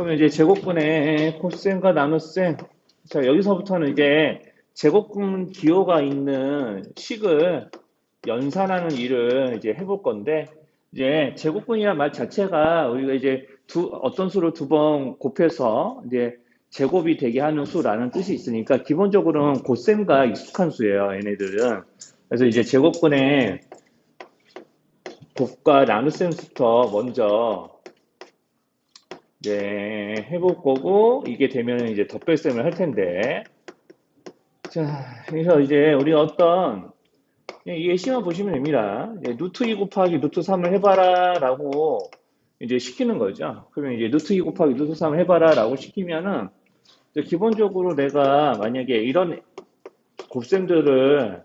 그러면 이제 제곱근의 코셈과 나눗셈. 자, 여기서부터는 이제 제곱근 기호가 있는 식을 연산하는 일을 이제 해볼 건데, 이제 제곱근이란 말 자체가 우리가 이제 어떤 수를 두 번 곱해서 이제 제곱이 되게 하는 수라는 뜻이 있으니까 기본적으로는 곱셈과 익숙한 수예요, 얘네들은. 그래서 이제 제곱근의 곱과 나눗셈부터 먼저 이제 해볼 거고, 이게 되면 이제 덧뺄셈을 할 텐데. 자, 그래서 이제 우리가 어떤 예시만 보시면 됩니다. 루트 2 곱하기 루트 3을 해봐라 라고 이제 시키는 거죠. 그러면 이제 루트 2 곱하기 루트 3을 해봐라 라고 시키면은 이제 기본적으로 내가 만약에 이런 곱셈들을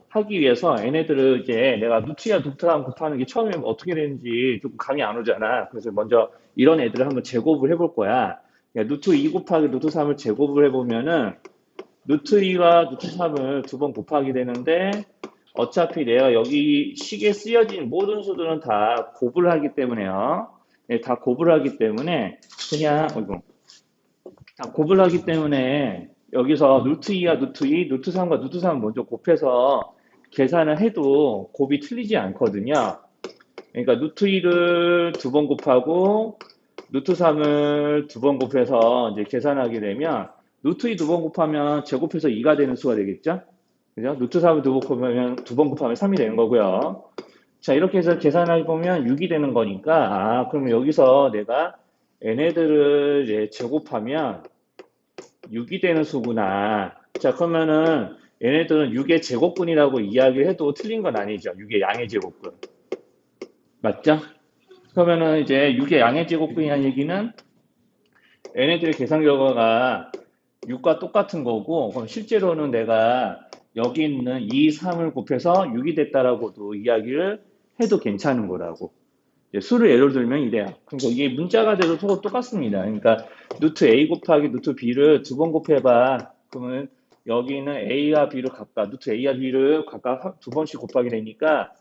하기 위해서 얘네들을 이제 내가 루트야 루트 3 곱하는 게 처음에 어떻게 되는지 조금 감이 안 오잖아. 그래서 먼저 이런 애들을 한번 제곱을 해볼 거야. 그러니까 루트 2 곱하기 루트 3을 제곱을 해보면은 루트 2와 루트 3을 두 번 곱하게 되는데 어차피 내가 여기 식에 쓰여진 모든 수들은 다 곱을 하기 때문에요. 네, 다 곱을 하기 때문에 그냥 다 곱을 하기 때문에 여기서 루트 2와 루트 2, 루트 3과 루트 3을 먼저 곱해서 계산을 해도 곱이 틀리지 않거든요. 그러니까 루트 2를 두 번 곱하고 루트 3을 두 번 곱해서 이제 계산하게 되면 루트 2 두 번 곱하면 제곱해서 2가 되는 수가 되겠죠? 그죠? 루트 3을 두 번 곱하면 3이 되는 거고요. 자, 이렇게 해서 계산해 보면 6이 되는 거니까, 아, 그러면 여기서 내가 얘네들을 이제 제곱하면 6이 되는 수구나. 자, 그러면은 얘네들은 6의 제곱근이라고 이야기해도 틀린 건 아니죠. 6의 양의 제곱근. 맞죠? 그러면은 이제 6의 양의 제곱근이라는 얘기는 얘네들의 계산 결과가 6과 똑같은 거고, 그럼 실제로는 내가 여기 있는 2, 3을 곱해서 6이 됐다라고도 이야기를 해도 괜찮은 거라고. 수를 예를 들면 이래요. 그러니까 이게 문자가 돼도 서로 똑같습니다. 그러니까 루트 A 곱하기 루트 B를 두 번 곱해봐. 그러면 여기는 A와 B를 각각, 루트 A와 B를 각각 두 번씩 곱하게 되니까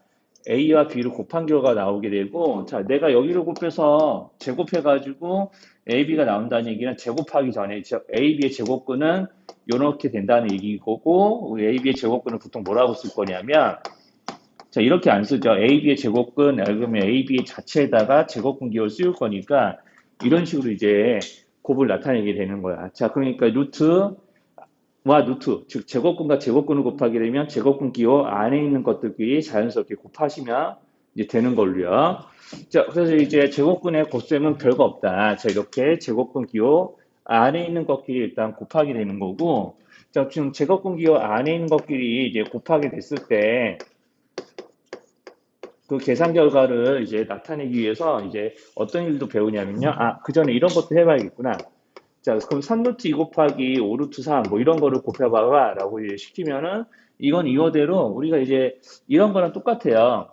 A와 B를 곱한 결과가 나오게 되고, 자, 내가 여기를 곱해서 제곱해가지고 AB가 나온다는 얘기는 제곱하기 전에 AB의 제곱근은 이렇게 된다는 얘기고, 우리 AB의 제곱근을 보통 뭐라고 쓸 거냐면, 자, 이렇게 안 쓰죠. AB의 제곱근, 그러면 AB 자체에다가 제곱근 기호를 씌울 거니까, 이런 식으로 이제 곱을 나타내게 되는 거야. 자, 그러니까 루트와 루트, 즉 제곱근과 제곱근을 곱하게 되면 제곱근 기호 안에 있는 것들끼리 자연스럽게 곱하시면 이제 되는 걸로요. 자, 그래서 이제 제곱근의 곱셈은 별거 없다. 자, 이렇게 제곱근 기호 안에 있는 것끼리 일단 곱하게 되는 거고, 자, 지금 제곱근 기호 안에 있는 것끼리 이제 곱하게 됐을 때, 그 계산 결과를 이제 나타내기 위해서 이제 어떤 일도 배우냐면요. 아, 그 전에 이런 것도 해봐야겠구나. 자, 그럼 3루트 2 곱하기 5루트 3, 뭐 이런 거를 곱해봐봐 라고 이제 시키면은 이건 이거대로 우리가 이제 이런 거랑 똑같아요.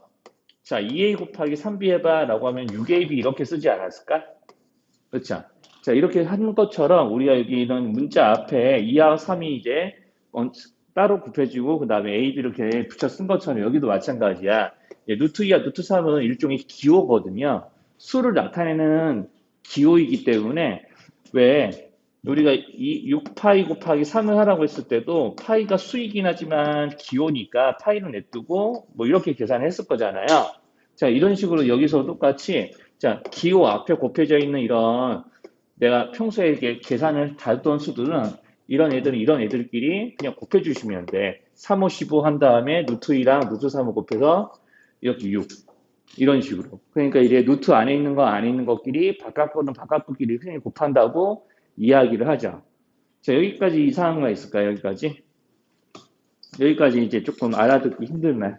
자, 2a 곱하기 3b 해봐 라고 하면 6ab 이렇게 쓰지 않았을까? 그렇죠? 자, 이렇게 하는 것처럼 우리가 여기 이런 문자 앞에 2와 3이 이제 따로 곱해지고 그 다음에 a, b 이렇게 붙여 쓴 것처럼 여기도 마찬가지야. 루트 2와 루트 3은 일종의 기호거든요. 수를 나타내는 기호이기 때문에 왜 우리가 6파이 곱하기 3을 하라고 했을 때도 파이가 수이긴 하지만 기호니까 파이를 냅두고 뭐 이렇게 계산을 했을 거잖아요. 자, 이런 식으로 여기서 똑같이 자, 기호 앞에 곱해져 있는 이런 내가 평소에 이렇게 계산을 다뤘던 수들은 이런 애들끼리 그냥 곱해주시면 돼. 3, 5, 15 한 다음에 루트 2랑 루트 3을 곱해서 이렇게 6. 이런 식으로. 그러니까 이제 루트 안에 있는 거 안에 있는 것끼리 바깥 거는 바깥 것끼리 그냥 곱한다고 이야기를 하죠. 자, 여기까지 이상한 거 있을까요? 여기까지? 여기까지 이제 조금 알아듣기 힘들만.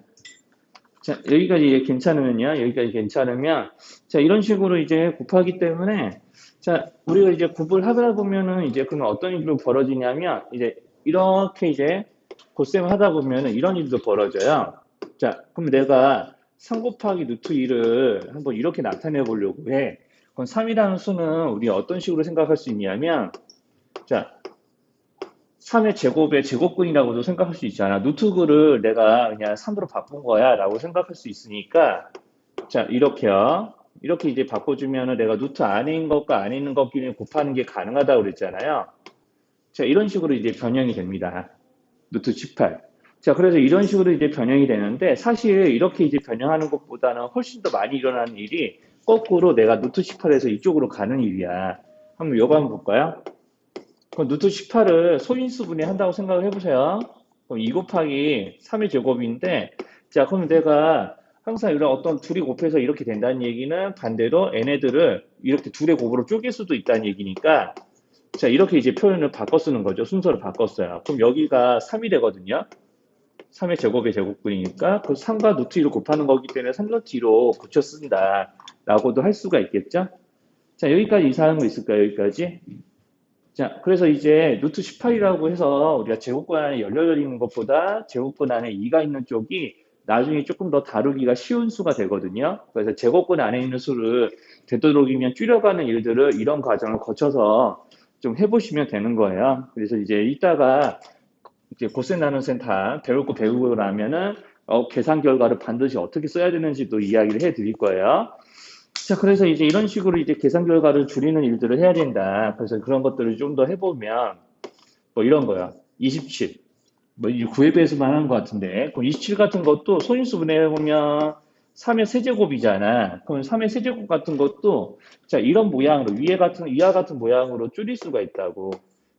자, 여기까지 이제 괜찮으면요. 여기까지 괜찮으면, 자, 이런 식으로 이제 곱하기 때문에, 자, 우리가 이제 곱을 하다 보면은 이제 그러면 어떤 일로 벌어지냐면, 이제 이렇게 이제 곱셈을 하다 보면은 이런 일도 벌어져요. 자, 그럼 내가 3 곱하기 루트 2를 한번 이렇게 나타내 보려고 해. 그럼 3이라는 수는 우리 어떤 식으로 생각할 수 있냐면, 자, 3의 제곱의 제곱근이라고도 생각할 수 있잖아. 루트를 내가 그냥 3으로 바꾼 거야 라고 생각할 수 있으니까 자, 이렇게요. 이렇게 이제 바꿔주면은 내가 루트 안에 있는 것과 안에 있는 것끼리 곱하는 게 가능하다고 그랬잖아요. 자, 이런 식으로 이제 변형이 됩니다. 루트 18. 자, 그래서 이런 식으로 이제 변형이 되는데 사실 이렇게 이제 변형하는 것보다는 훨씬 더 많이 일어나는 일이 거꾸로 내가 루트 18에서 이쪽으로 가는 일이야. 한번 요거 한번 볼까요? 그럼 루트 18을 소인수분해 한다고 생각을 해보세요. 그럼 2 곱하기 3의 제곱인데, 자, 그럼 내가 항상 이런 어떤 둘이 곱해서 이렇게 된다는 얘기는 반대로 얘네들을 이렇게 둘의 곱으로 쪼갤 수도 있다는 얘기니까, 자, 이렇게 이제 표현을 바꿔 쓰는 거죠. 순서를 바꿨어요. 그럼 여기가 3이 되거든요. 3의 제곱의 제곱분이니까 그 3과 루트 2를 곱하는 거기 때문에 3 루트 2로 고쳐 쓴다. 라고도 할 수가 있겠죠. 자, 여기까지 이상한 거 있을까요? 여기까지? 자, 그래서 이제 루트 18이라고 해서 우리가 제곱권 안에 열려 있는 것보다 제곱권 안에 2가 있는 쪽이 나중에 조금 더 다루기가 쉬운 수가 되거든요. 그래서 제곱권 안에 있는 수를 되도록이면 줄여가는 일들을 이런 과정을 거쳐서 좀 해보시면 되는 거예요. 그래서 이제 이따가 이제 고센 나눗셈 다 배우고 나면은 계산 결과를 반드시 어떻게 써야 되는지도 이야기를 해 드릴 거예요. 자, 그래서 이제 이런 식으로 이제 계산 결과를 줄이는 일들을 해야 된다. 그래서 그런 것들을 좀 더 해보면, 뭐 이런 거야. 27. 뭐 9에 비해서만 하는 것 같은데. 그럼 27 같은 것도 소인수 분해해보면 3의 세제곱이잖아. 그럼 3의 세제곱 같은 것도, 자, 이런 모양으로, 위와 같은 모양으로 줄일 수가 있다고.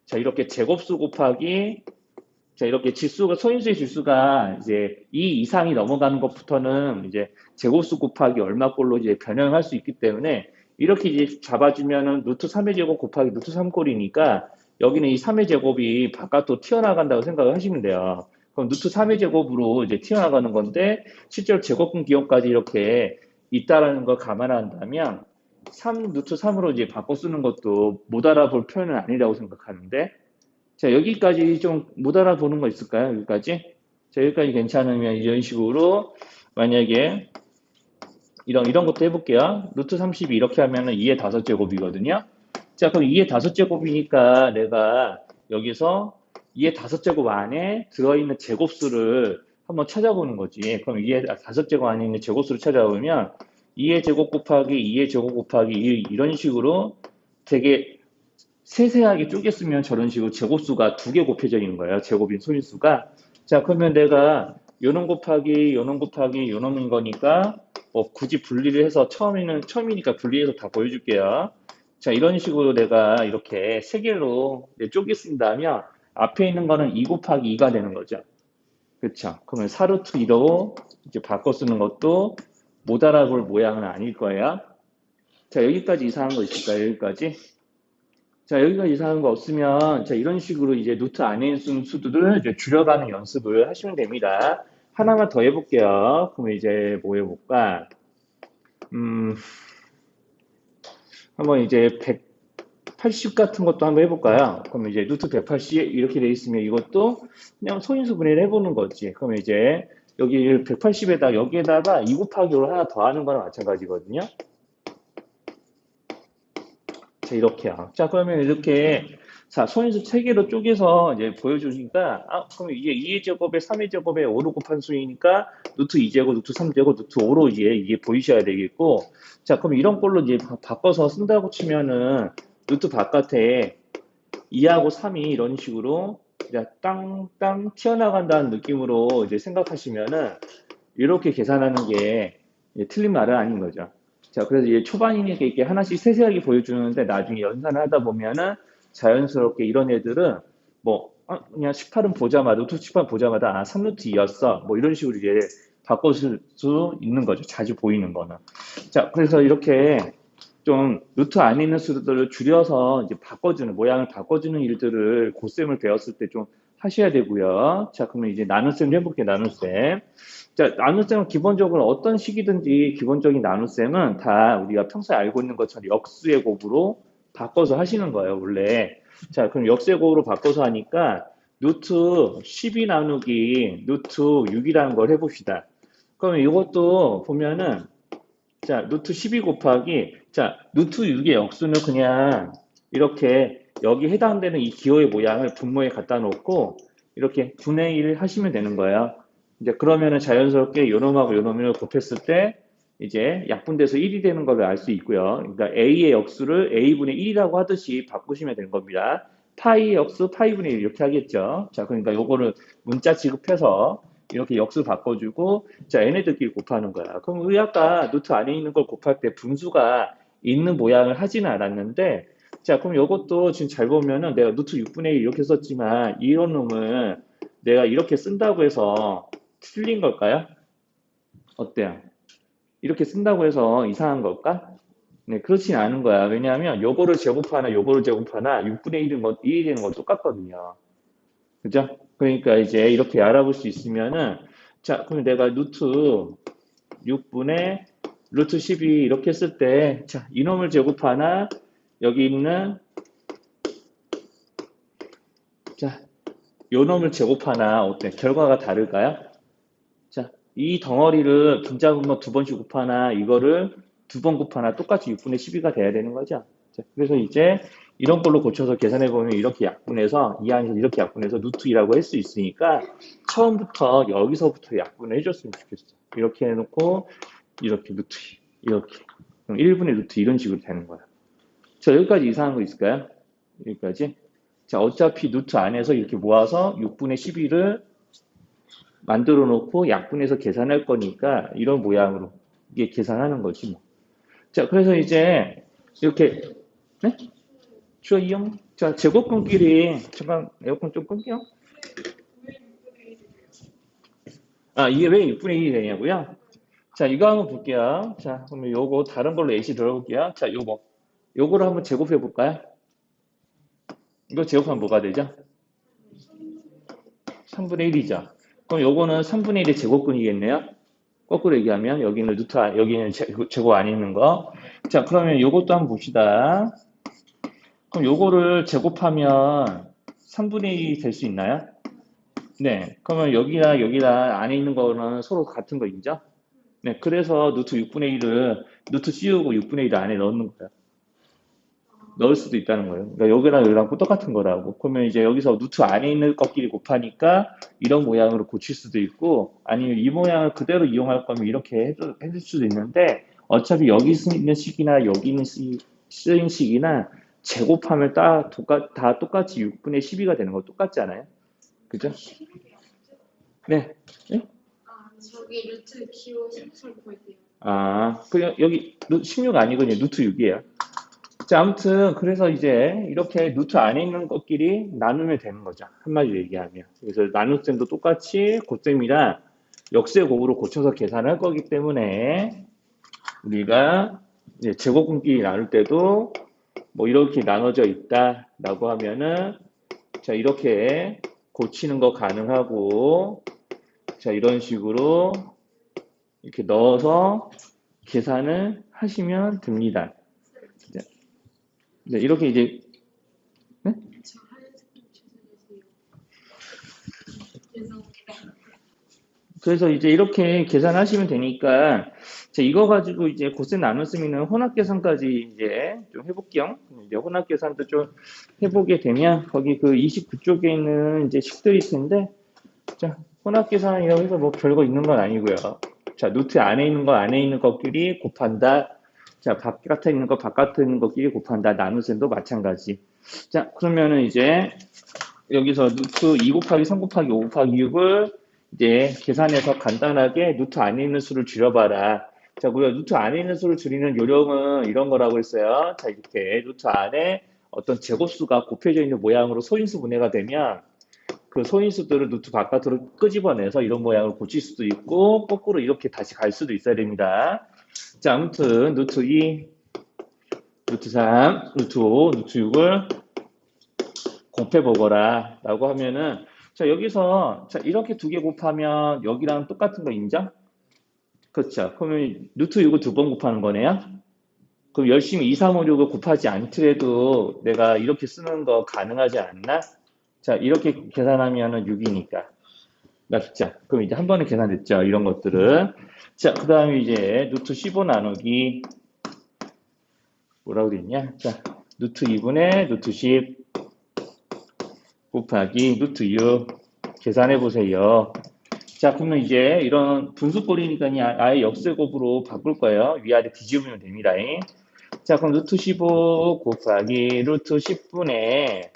자, 이렇게 제곱수 곱하기 자, 이렇게 지수가, 소인수의 지수가 이제 2 이상이 넘어가는 것부터는 이제 제곱수 곱하기 얼마꼴로 이제 변형할 수 있기 때문에 이렇게 이제 잡아주면은 루트 3의 제곱 곱하기 루트 3꼴이니까 여기는 이 3의 제곱이 바깥으로 튀어나간다고 생각을 하시면 돼요. 그럼 루트 3의 제곱으로 이제 튀어나가는 건데 실제로 제곱분 기호까지 이렇게 있다라는 걸 감안한다면 3 루트 3으로 이제 바꿔 쓰는 것도 못 알아볼 표현은 아니라고 생각하는데 자, 여기까지 좀 못 알아보는 거 있을까요? 여기까지? 자, 여기까지 괜찮으면 이런 식으로 만약에 이런 것도 해볼게요. 루트 32 이렇게 하면은 2의 5제곱이거든요. 자, 그럼 2의 5제곱이니까 내가 여기서 2의 5제곱 안에 들어있는 제곱수를 한번 찾아보는 거지. 그럼 2의 5제곱 안에 있는 제곱수를 찾아보면 2의 제곱 곱하기 2의 제곱 곱하기 2 이런 식으로 되게 세세하게 쪼갰으면 저런 식으로 제곱수가 2개 곱해져 있는 거예요. 제곱인 소인수가. 자, 그러면 내가 요놈 곱하기 요놈 곱하기 요놈인 거니까 뭐 굳이 분리를 해서 처음이니까 분리해서 다 보여줄게요. 자, 이런 식으로 내가 이렇게 세 개로 쪼개 쓴다면 앞에 있는 거는 2 곱하기 2가 되는 거죠. 그렇죠? 그러면 4루트 2로 이제 바꿔 쓰는 것도 못 알아볼 모양은 아닐 거예요. 자, 여기까지 이상한 거 있을까요? 여기까지? 자, 여기가 이상한 거 없으면, 자, 이런 식으로 이제 노트 안에 있는 수들을 이제 줄여가는 연습을 하시면 됩니다. 하나만 더 해볼게요. 그러면 이제 뭐 해볼까? 음, 한번 이제 180 같은 것도 한번 해볼까요? 그러면 이제 루트 180 이렇게 돼 있으면 이것도 그냥 소인수 분해를 해보는 거지. 그러면 이제 여기 180에다 여기에다가 2 곱하기 5를 하나 더 하는 거랑 마찬가지거든요. 자, 이렇게요. 자, 그러면 이렇게, 자, 소인수 3개로 쪼개서 이제 보여주니까, 그럼 이게 2의 제곱에 3의 제곱에 5로 곱한 수이니까, 루트 2제곱, 루트 3제곱, 루트 5로 이게 보이셔야 되겠고, 자, 그럼 이런 걸로 이제 바꿔서 쓴다고 치면은, 루트 바깥에 2하고 3이 이런 식으로, 이제 땅땅 튀어나간다는 느낌으로 이제 생각하시면은, 이렇게 계산하는 게 틀린 말은 아닌 거죠. 자, 그래서 이제 초반이니까 이렇게 하나씩 세세하게 보여주는데 나중에 연산을 하다 보면은 자연스럽게 이런 애들은 뭐, 그냥 18은 보자마자, 루트 18 보자마자, 3루트 2였어. 뭐 이런 식으로 이제 바꿔줄 수 있는 거죠. 자주 보이는 거는. 자, 그래서 이렇게 좀 루트 안에 있는 수들을 줄여서 이제 모양을 바꿔주는 일들을 고쌤을 배웠을 때 좀 하셔야 되고요. 자, 그러면 이제 나눗셈 해볼게요. 나눗셈. 자, 나눗셈은 기본적으로 어떤 식이든지 기본적인 나눗셈은 다 우리가 평소에 알고 있는 것처럼 역수의 곱으로 바꿔서 하시는 거예요, 원래. 자, 그럼 역수의 곱으로 바꿔서 하니까 루트 12 나누기 루트 6이라는 걸 해봅시다. 그러면 이것도 보면은 자, 루트 12 곱하기 자, 루트 6의 역수는 그냥 이렇게 여기 해당되는 이 기호의 모양을 분모에 갖다 놓고 이렇게 분의 1 하시면 되는 거예요. 이제 그러면은 자연스럽게 요놈하고 요놈을 곱했을 때 이제 약분돼서 1이 되는 걸 알 수 있고요. 그러니까 a의 역수를 a분의 1이라고 하듯이 바꾸시면 되는 겁니다. 파이의 역수 파이분의 1 이렇게 하겠죠. 자, 그러니까 요거를 문자 취급해서 이렇게 역수 바꿔주고 자, 얘네들끼리 곱하는 거야. 그럼 우리 아까 노트 안에 있는 걸 곱할 때 분수가 있는 모양을 하지는 않았는데 자, 그럼 요것도 지금 잘 보면은 내가 노트 6분의 1 이렇게 썼지만 이런 놈을 내가 이렇게 쓴다고 해서 틀린 걸까요? 어때요? 이렇게 쓴다고 해서 이상한 걸까? 네, 그렇진 않은 거야. 왜냐하면 요거를 제곱하나 요거를 제곱하나 6분의 1은 뭐 1이 되는 건 똑같거든요. 그죠? 그러니까 이제 이렇게 알아볼 수 있으면은 자, 그럼 내가 루트 6분의 루트 12 이렇게 쓸 때 자, 이놈을 제곱하나 여기 있는 자, 요 놈을 제곱하나 어때? 결과가 다를까요? 자, 이 덩어리를 분자분모 두 번씩 곱하나 이거를 두 번 곱하나 똑같이 6분의 12가 돼야 되는 거죠. 자, 그래서 이제 이런 걸로 고쳐서 계산해 보면 이렇게 약분해서 이 안에서 이렇게 약분해서 루트 2라고 할 수 있으니까 처음부터 여기서부터 약분을 해줬으면 좋겠어. 이렇게 해놓고 이렇게 루트 2 이렇게 그럼 1분의 루트 이런 식으로 되는 거야. 자, 여기까지 이상한 거 있을까요? 여기까지. 자, 어차피 루트 안에서 이렇게 모아서 6분의 12를 만들어 놓고 약분해서 계산할 거니까 이런 모양으로 이게 계산하는 거지 뭐. 자, 그래서 이제 이렇게 네? 주어 이용. 자, 제곱근끼리 잠깐 에어컨 좀 끌게요. 아, 이게 왜 6분의 1이 되냐고요? 자, 이거 한번 볼게요. 자, 그러면 요거 다른 걸로 예시 들어볼게요. 자, 요거를 한번 제곱해 볼까요? 이거 제곱하면 뭐가 되죠? 3분의 1이죠. 그럼 요거는 3분의 1의 제곱근이겠네요. 거꾸로 얘기하면 여기는 여기는 제곱 안 있는 거. 자, 그러면 요것도 한번 봅시다. 그럼 요거를 제곱하면 3분의 1이 될 수 있나요? 네. 그러면 여기랑 여기랑 안에 있는 거는 서로 같은 거 인정? 네. 그래서 루트 6분의 1을 루트 씌우고 6분의 1을 안에 넣는 거예요. 넣을 수도 있다는 거예요. 그러니까 여기랑 여기랑 똑같은 거라고. 그러면 이제 여기서 루트 안에 있는 것끼리 곱하니까 이런 모양으로 고칠 수도 있고 아니면 이 모양을 그대로 이용할 거면 이렇게 해줄 수도 있는데 어차피 여기 있는 식이나 여기 있는 쓰인 식이나 제곱하면 다 똑같이 6분의 12가 되는 거 똑같잖아요. 그죠? 네. 네? 저기 루트 기호 13 보이세요? 아, 그냥 여기 16 아니거든요. 루트 6이에요. 자, 아무튼 그래서 이제 이렇게 루트 안에 있는 것끼리 나누면 되는 거죠. 한마디로 얘기하면. 그래서 나눗셈도 똑같이 고셈이랑 역세곱으로 고쳐서 계산할 거기 때문에 우리가 이제 제곱근끼리 나눌 때도 뭐 이렇게 나눠져 있다라고 하면은 자, 이렇게 고치는 거 가능하고 자, 이런 식으로 이렇게 넣어서 계산을 하시면 됩니다. 네, 이렇게 이제 네? 저 하얀색 좀 주세요. 죄송합니다. 그래서 이제 이렇게 계산하시면 되니까 자, 이거 가지고 이제 고셈 나눗셈이는 혼합계산까지 이제 좀 해볼게요. 이제 혼합계산도 좀 해보게 되면 거기 그 29쪽에 있는 이제 식들이 있을 텐데 자, 혼합계산이라고 해서 뭐 별거 있는 건 아니고요. 자, 노트 안에 있는 거 안에 있는 것끼리 곱한다. 자, 바깥에 있는 거 바깥에 있는 것끼리 곱한다. 나눗셈도 마찬가지. 자, 그러면은 이제 여기서 루트 2 곱하기 3 곱하기 5 곱하기 6을 이제 계산해서 간단하게 루트 안에 있는 수를 줄여봐라. 자, 우리가 루트 안에 있는 수를 줄이는 요령은 이런 거라고 했어요. 자, 이렇게 루트 안에 어떤 제곱수가 곱해져 있는 모양으로 소인수 분해가 되면 그 소인수들을 루트 바깥으로 끄집어내서 이런 모양을 고칠 수도 있고 거꾸로 이렇게 다시 갈 수도 있어야 됩니다. 자, 아무튼 루트 2, 루트 3, 루트 5, 루트 6을 곱해보거라 라고 하면은 자 여기서 자 이렇게 두 개 곱하면 여기랑 똑같은 거 인정? 그렇죠. 그러면 루트 6을 두 번 곱하는 거네요. 그럼 열심히 2, 3, 5, 6을 곱하지 않더라도 내가 이렇게 쓰는 거 가능하지 않나? 자 이렇게 계산하면은 6이니까 맞죠? 그럼 이제 한 번에 계산됐죠. 이런 것들은 자 그 다음에 이제 루트 15 나누기 뭐라고 그랬냐? 자 루트 2분의 루트 10 곱하기 루트 6 계산해 보세요. 자, 그러면 이제 이런 분수꼴이니까 아예 역세곱으로 바꿀 거예요. 위아래 뒤집으면 됩니다. 자, 그럼 루트 15 곱하기 루트 10분의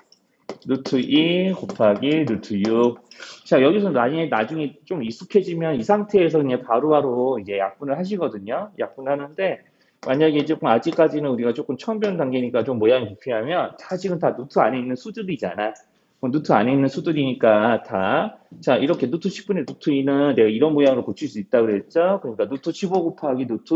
루트 2 곱하기 루트 6. 자, 여기서 나중에 좀 익숙해지면 이 상태에서 그냥 바로바로 이제 약분을 하시거든요. 약분하는데, 만약에 조금 아직까지는 우리가 조금 처음 배운 단계니까 좀 모양이 불필요하면, 다 지금 다 루트 안에 있는 수들이잖아. 루트 안에 있는 수들이니까 다. 자, 이렇게 루트 10분의 루트 2는 내가 이런 모양으로 고칠 수 있다고 그랬죠? 그러니까 루트 15 곱하기 루트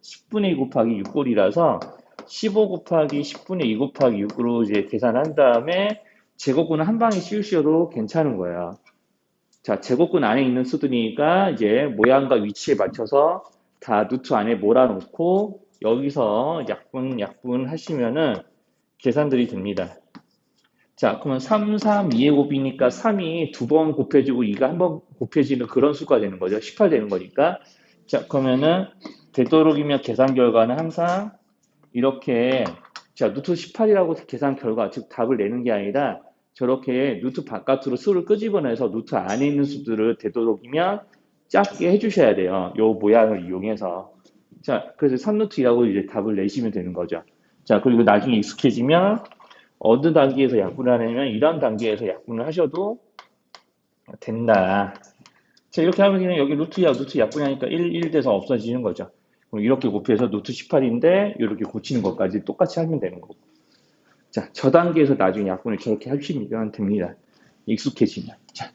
10분의 2 곱하기 6꼴이라서 15 곱하기 10분의 2 곱하기 6으로 이제 계산한 다음에 제곱근은 한 방에 씌우셔도 괜찮은 거예요. 자, 제곱근 안에 있는 수들이니까 이제 모양과 위치에 맞춰서 다 루트 안에 몰아놓고 여기서 약분 하시면은 계산들이 됩니다. 자, 그러면 3, 3, 2의 곱이니까 3이 두 번 곱해지고 2가 한 번 곱해지는 그런 수가 되는 거죠. 18 되는 거니까. 자, 그러면은 되도록이면 계산 결과는 항상 이렇게 자, 루트 18이라고 계산 결과, 즉 답을 내는 게 아니라 저렇게 루트 바깥으로 수를 끄집어내서 루트 안에 있는 수들을 되도록이면 작게 해주셔야 돼요. 요 모양을 이용해서. 자, 그래서 3루트라고 이제 답을 내시면 되는 거죠. 자, 그리고 나중에 익숙해지면 어느 단계에서 약분을 하냐면 이런 단계에서 약분을 하셔도 된다. 자, 이렇게 하면 그냥 여기 루트 약분이 하니까 1 돼서 없어지는 거죠. 그럼 이렇게 곱해서 루트 18인데 이렇게 고치는 것까지 똑같이 하면 되는 거고. 자, 저 단계에서 나중에 약분을 저렇게 하시면 됩니다. 익숙해지면. 자,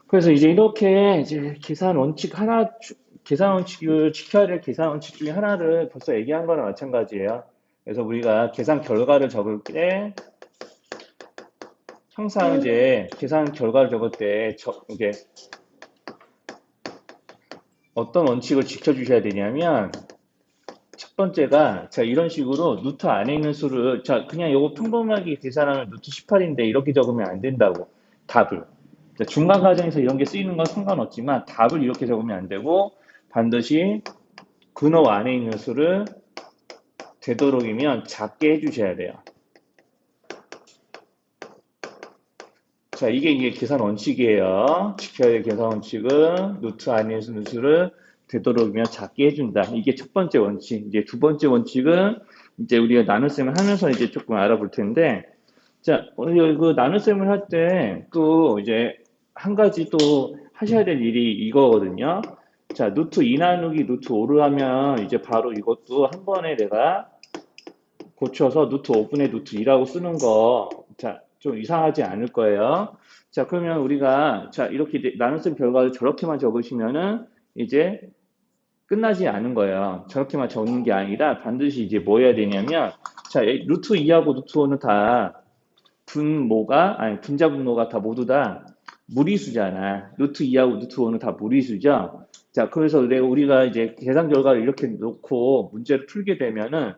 그래서 이제 이렇게 이제 계산 원칙을 지켜야 될 계산 원칙 중에 하나를 벌써 얘기한 거랑 마찬가지예요. 그래서 우리가 계산 결과를 적을 때 항상 이제 계산 결과를 적을 때 이게 어떤 원칙을 지켜주셔야 되냐면 첫 번째가 자 이런 식으로 루트 안에 있는 수를 자 그냥 이거 평범하게 계산하면 루트 18인데 이렇게 적으면 안 된다고 답을 자, 중간 과정에서 이런 게 쓰이는 건 상관없지만 답을 이렇게 적으면 안 되고 반드시 근호 안에 있는 수를 되도록이면 작게 해주셔야 돼요. 자 이게 계산 원칙이에요. 지켜야 될 계산 원칙은 루트 안에 있는 수를 되도록이면 작게 해준다. 이게 첫 번째 원칙. 이제 두 번째 원칙은 이제 우리가 나눗셈을 하면서 이제 조금 알아볼 텐데, 자, 오늘 그 나눗셈을 할 때 또 이제 한 가지 또 하셔야 될 일이 이거거든요. 자, 루트 2 나누기 루트 5를 하면 이제 바로 이것도 한 번에 내가 고쳐서 루트 5분의 루트 2라고 쓰는 거, 자, 좀 이상하지 않을 거예요. 자, 그러면 우리가, 자, 이렇게 나눗셈 결과를 저렇게만 적으시면은 이제 끝나지 않은 거예요. 저렇게만 적는 게 아니라 반드시 이제 뭐 해야 되냐면, 자, 루트 2하고 루트 5는 다 분자 분모가 다 모두 다 무리수잖아. 루트 2하고 루트 5는 다 무리수죠. 자, 그래서 우리가 이제 계산 결과를 이렇게 놓고 문제를 풀게 되면은,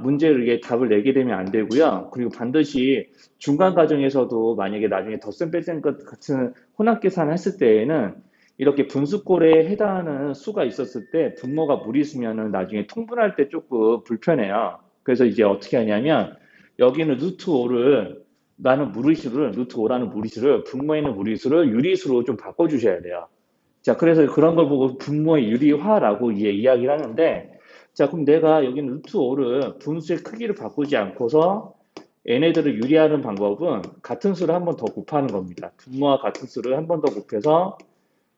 문제를 이게 답을 내게 되면 안 되고요. 그리고 반드시 중간 과정에서도 만약에 나중에 덧셈 뺄셈 것 같은 혼합 계산을 했을 때에는 이렇게 분수꼴에 해당하는 수가 있었을 때 분모가 무리수면은 나중에 통분할 때 조금 불편해요. 그래서 이제 어떻게 하냐면 여기는 루트 5를 루트 5라는 무리수를 분모에 있는 무리수를 유리수로 좀 바꿔주셔야 돼요. 자, 그래서 그런 걸 보고 분모의 유리화라고 이야기를 하는데, 자, 그럼 내가 여기는 루트 5를 분수의 크기를 바꾸지 않고서 얘네들을 유리하는 방법은 같은 수를 한 번 더 곱하는 겁니다. 분모와 같은 수를 한 번 더 곱해서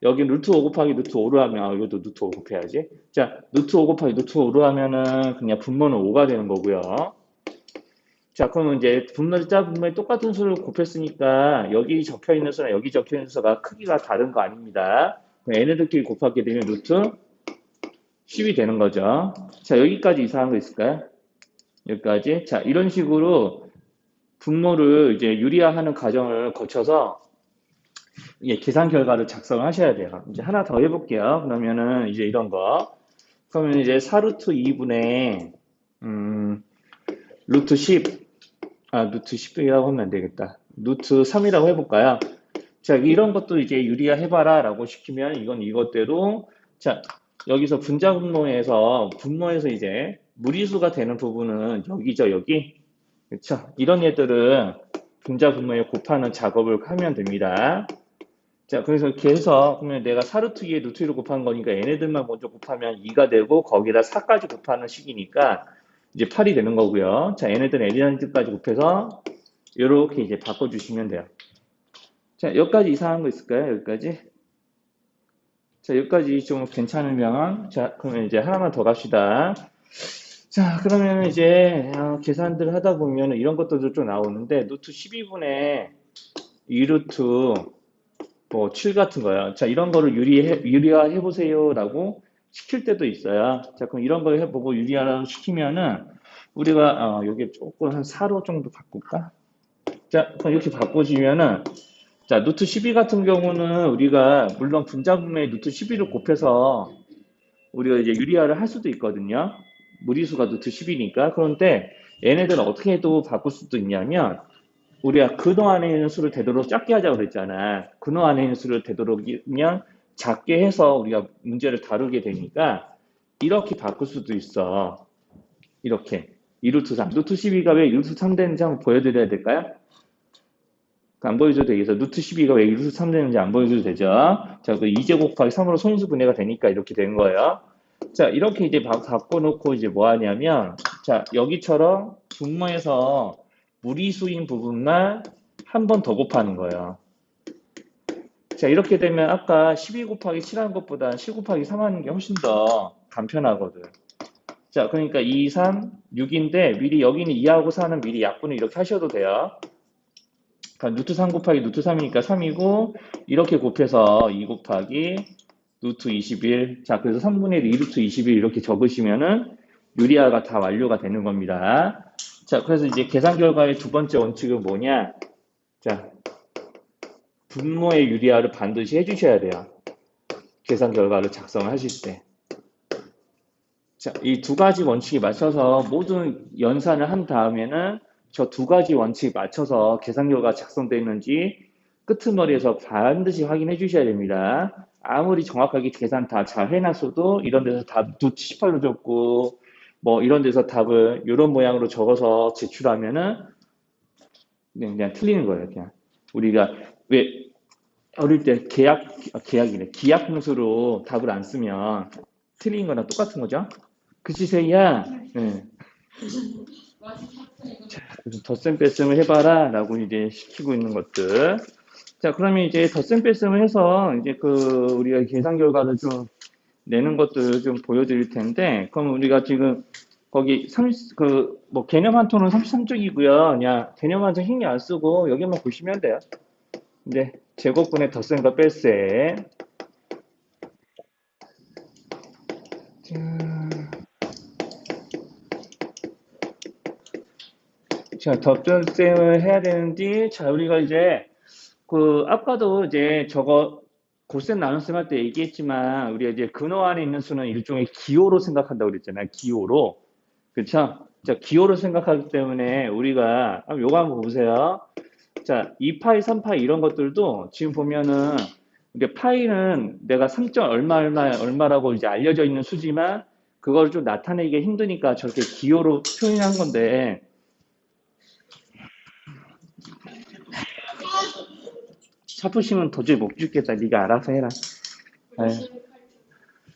여기 루트 5 곱하기 루트 5로 하면 이것도 루트 5 곱해야지. 자, 루트 5 곱하기 루트 5로 하면은 그냥 분모는 5가 되는 거고요. 자, 그러면 이제 분모에 똑같은 수를 곱했으니까 여기 적혀 있는 수랑 여기 적혀 있는 수가 크기가 다른 거 아닙니다. 그럼 얘네들끼리 곱하게 되면 루트 10이 되는 거죠. 자, 여기까지 이상한 거 있을까요? 여기까지. 자, 이런 식으로 분모를 이제 유리화하는 과정을 거쳐서 계산 결과를 작성을 하셔야 돼요. 이제 하나 더 해볼게요. 그러면은 이제 이런 거. 그러면 이제 4루트 2분의 루트 10, 루트 10이라고 하면 안 되겠다. 루트 3이라고 해볼까요? 자, 이런 것도 이제 유리화 해봐라 라고 시키면 이건 이것대로 자, 여기서 분모에서 이제 무리수가 되는 부분은 여기죠, 여기. 그렇죠? 이런 애들은 분자 분모에 곱하는 작업을 하면 됩니다. 자, 그래서 이렇게 해서 그러면 내가 4루트 2에 루트 2를 곱한 거니까 얘네들만 먼저 곱하면 2가 되고 거기다 4까지 곱하는 식이니까 이제 8이 되는 거고요. 자, 얘네들은 L이라는 뜻까지 곱해서 이렇게 이제 바꿔주시면 돼요. 자, 여기까지 이상한 거 있을까요? 여기까지? 자, 여기까지 좀 괜찮으면, 자, 그러면 이제 하나만 더 갑시다. 자, 그러면 이제 계산들 하다 보면 이런 것들도 좀 나오는데, 루트 12분의 2루트 뭐, 7 같은 거야. 자, 이런 거를 유리화 해보세요라고 시킬 때도 있어요. 자, 그럼 이런 걸 해보고 유리화라고 시키면은, 우리가, 여기 조금 한 4로 정도 바꿀까? 자, 그럼 이렇게 바꿔주면은, 자, 루트 12 같은 경우는 우리가, 물론 분자분의 루트 12를 곱해서 우리가 이제 유리화를 할 수도 있거든요. 무리수가 루트 10이니까. 그런데 얘네들은 어떻게 해도 바꿀 수도 있냐면, 우리가 근호 안에 있는 수를 되도록 작게 하자고 그랬잖아. 근호 안에 있는 수를 되도록이면 작게 해서 우리가 문제를 다루게 되니까 이렇게 바꿀 수도 있어. 이렇게. 2루트 3. 루트 12가 왜 2루트 3 되는지 한번 보여드려야 될까요? 안 보여줘도 되겠어. 루트 12가 왜 2루트 3 되는지 안 보여줘도 되죠. 자, 그 2제곱 곱하기 3으로 소인수 분해가 되니까 이렇게 된 거예요. 자, 이렇게 이제 바꿔놓고 이제 뭐 하냐면, 자, 여기처럼 분모에서 무리수인 부분만 한 번 더 곱하는 거예요. 자, 이렇게 되면 아까 12 곱하기 7 하는 것보다 7 곱하기 3 하는 게 훨씬 더 간편하거든. 자, 그러니까 2, 3, 6인데 미리 여기는 2하고 4는 미리 약분을 이렇게 하셔도 돼요. 그러니까 루트 3 곱하기 루트 3이니까 3이고 이렇게 곱해서 2 곱하기 루트 21. 자, 그래서 3분의 1 루트 21 이렇게 적으시면은 유리화가 다 완료가 되는 겁니다. 자, 그래서 이제 계산 결과의 두 번째 원칙은 뭐냐? 자, 분모의 유리화를 반드시 해주셔야 돼요. 계산 결과를 작성하실 때. 자, 이 두 가지 원칙에 맞춰서 모든 연산을 한 다음에는 저 두 가지 원칙에 맞춰서 계산 결과가 작성되는지 끄트머리에서 반드시 확인해 주셔야 됩니다. 아무리 정확하게 계산 다 잘 해놨어도 이런 데서 답 루트 18로 적고 뭐 이런 데서 답을 이런 모양으로 적어서 제출하면은 그냥 틀리는 거예요. 그냥 우리가 왜 어릴 때 계약이네. 기약 분수로 답을 안 쓰면 틀린 거랑 똑같은 거죠. 그치, 세이야? 네. 그래서 덧셈 뺄셈을 해봐라 라고 이제 시키고 있는 것들. 자, 그러면 이제 덧셈 뺄셈을 해서 이제 우리가 계산 결과를 좀 내는 것들을 좀 보여드릴 텐데, 그럼 우리가 지금 거기 뭐 개념 한 톤은 33쪽이고요. 그냥 개념 한 톤 힘이 안 쓰고 여기만 보시면 돼요. 근데 제곱분의 덧셈과 뺄셈. 자, 덧셈을 해야 되는데, 자, 우리가 이제 아까도 이제 저거 곱셈 나눗셈 할 때 얘기했지만 우리가 이제 근호 안에 있는 수는 일종의 기호로 생각한다고 그랬잖아요. 기호로. 그렇죠? 자, 기호로 생각하기 때문에 우리가 요거 한번 보세요. 자, 2파이, 3파이 이런 것들도 지금 보면은 이게 파이는 내가 3점 얼마라고 이제 알려져 있는 수지만 그걸 좀 나타내기 힘드니까 저렇게 기호로 표현한 건데 샤프심은 도저히 못 죽겠다. 네가 알아서 해라. 네.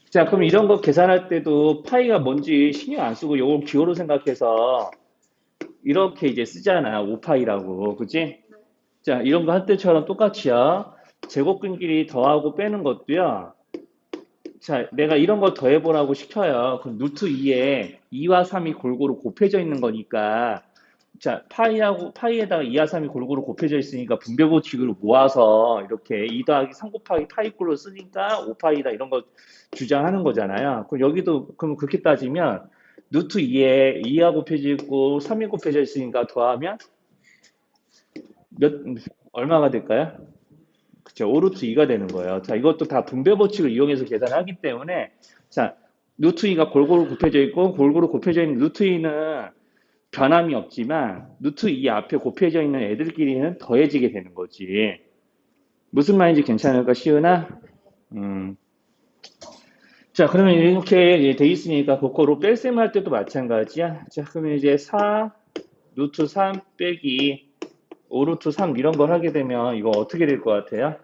자, 그럼 이런 거 계산할 때도 파이가 뭔지 신경 안 쓰고 요걸 기호로 생각해서 이렇게 이제 쓰잖아. 5파이라고. 그치? 자, 이런 거 할 때처럼 똑같이요. 제곱근끼리 더하고 빼는 것도요. 자, 내가 이런 거 더해보라고 시켜요. 그럼 루트 2에 2와 3이 골고루 곱해져 있는 거니까 자, 파이에다가 2와 3이 골고루 곱해져 있으니까 분배법칙으로 모아서 이렇게 2 더하기 3 곱하기 파이꼴로 쓰니까 5파이다 이런 거 주장하는 거잖아요. 그럼 여기도 그럼 그렇게 따지면 루트 2에 2가 곱해져 있고 3이 곱해져 있으니까 더하면 몇 얼마가 될까요? 그쵸, 5루트 2가 되는 거예요. 자, 이것도 다 분배법칙을 이용해서 계산하기 때문에 자, 루트 2가 골고루 곱해져 있고 골고루 곱해져 있는 루트 2는 변함이 없지만 루트 2 앞에 곱해져 있는 애들끼리는 더해지게 되는 거지. 무슨 말인지 괜찮을까, 시은아? 자, 그러면 이렇게 돼 있으니까 그거로 뺄셈 할 때도 마찬가지야. 자, 그러면 이제 4 루트 3 빼기 5 루트 3 이런 걸 하게 되면 이거 어떻게 될 것 같아요?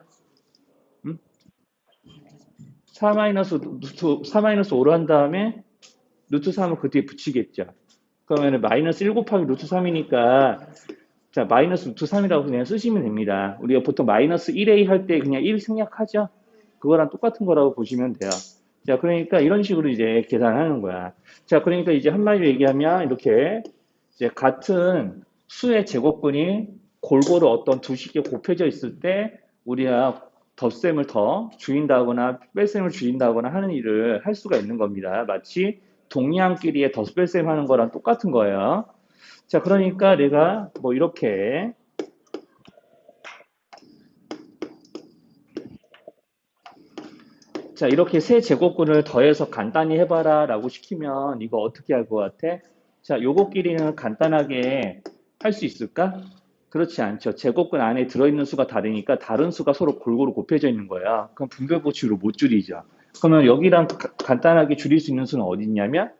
4 5로 한 다음에 루트 3을 그 뒤에 붙이겠죠. 그러면 마이너스 1 곱하기 루트 3이니까 자, 마이너스 루트 3이라고 그냥 쓰시면 됩니다. 우리가 보통 마이너스 1a 할 때 그냥 1 생략하죠. 그거랑 똑같은 거라고 보시면 돼요. 자, 그러니까 이런 식으로 이제 계산하는 거야. 자, 그러니까 이제 한마디로 얘기하면 이렇게 이제 같은 수의 제곱근이 골고루 어떤 두 식에 곱해져 있을 때 우리가 덧셈을 더 줄인다거나 뺄셈을 줄인다거나 하는 일을 할 수가 있는 겁니다. 마치 동량끼리의 덧뺄셈 하는 거랑 똑같은 거예요. 자, 그러니까 내가 뭐 이렇게 자, 이렇게 세 제곱근을 더해서 간단히 해봐라 라고 시키면 이거 어떻게 할 것 같아? 자, 요거끼리는 간단하게 할 수 있을까? 그렇지 않죠. 제곱근 안에 들어있는 수가 다르니까 다른 수가 서로 골고루 곱해져 있는 거야. 그럼 분배법칙으로 못 줄이죠. 그러면 여기랑 간단하게 줄일 수 있는 수는 어디 있냐면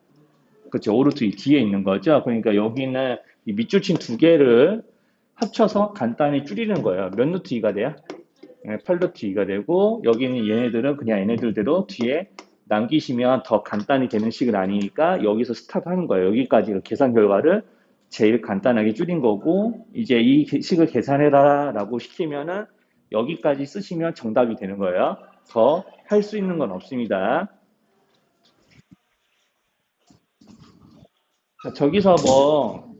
그렇죠. 오르트 이 뒤에 있는 거죠. 그러니까 여기는 이 밑줄친 두 개를 합쳐서 간단히 줄이는 거예요. 몇 루트 2가 돼요? 8루트 2가 되고 여기는 얘네들은 그냥 얘네들대로 뒤에 남기시면 더 간단히 되는 식은 아니니까 여기서 스탑하는 거예요. 여기까지 계산 결과를 제일 간단하게 줄인 거고 이제 이 식을 계산해라 라고 시키면은 여기까지 쓰시면 정답이 되는 거예요. 더 할 수 있는 건 없습니다. 자, 저기서 뭐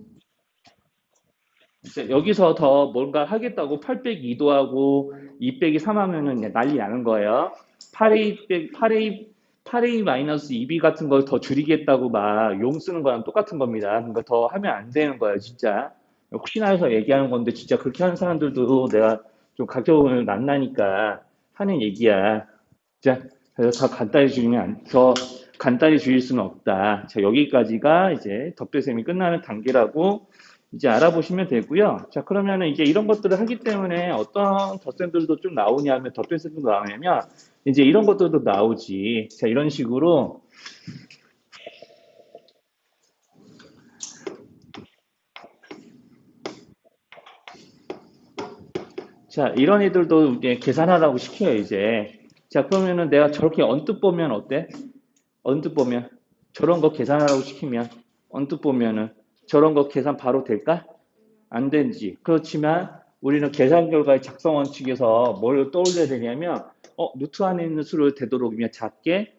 이제 여기서 더 뭔가 하겠다고 8 빼기 2도 하고 2 빼기 3 하면은 난리 나는 거예요. 8a 마이너스 2b 같은 걸 더 줄이겠다고 막 용 쓰는 거랑 똑같은 겁니다. 그러니까 더 하면 안 되는 거예요, 진짜. 혹시나 해서 얘기하는 건데 진짜 그렇게 하는 사람들도 내가 좀 가격을 만나니까 하는 얘기야. 자, 그래서 더 간단히 줄일 수는 없다. 자, 여기까지가 이제 덧배셈이 끝나는 단계라고 이제 알아보시면 되고요. 자, 그러면은 이제 이런 것들을 하기 때문에 어떤 덧셈들도 좀 나오냐면, 덧배셈도 나오냐면, 이제 이런 것들도 나오지. 자, 이런 식으로. 자, 이런 애들도 이제 계산하라고 시켜요, 이제. 자, 그러면은 내가 저렇게 언뜻 보면 어때? 언뜻 보면. 저런 거 계산하라고 시키면, 언뜻 보면은, 저런 거 계산 바로 될까? 안 되지. 그렇지만 우리는 계산 결과의 작성 원칙에서 뭘 떠올려야 되냐면, 루트 안에 있는 수를 되도록이면 작게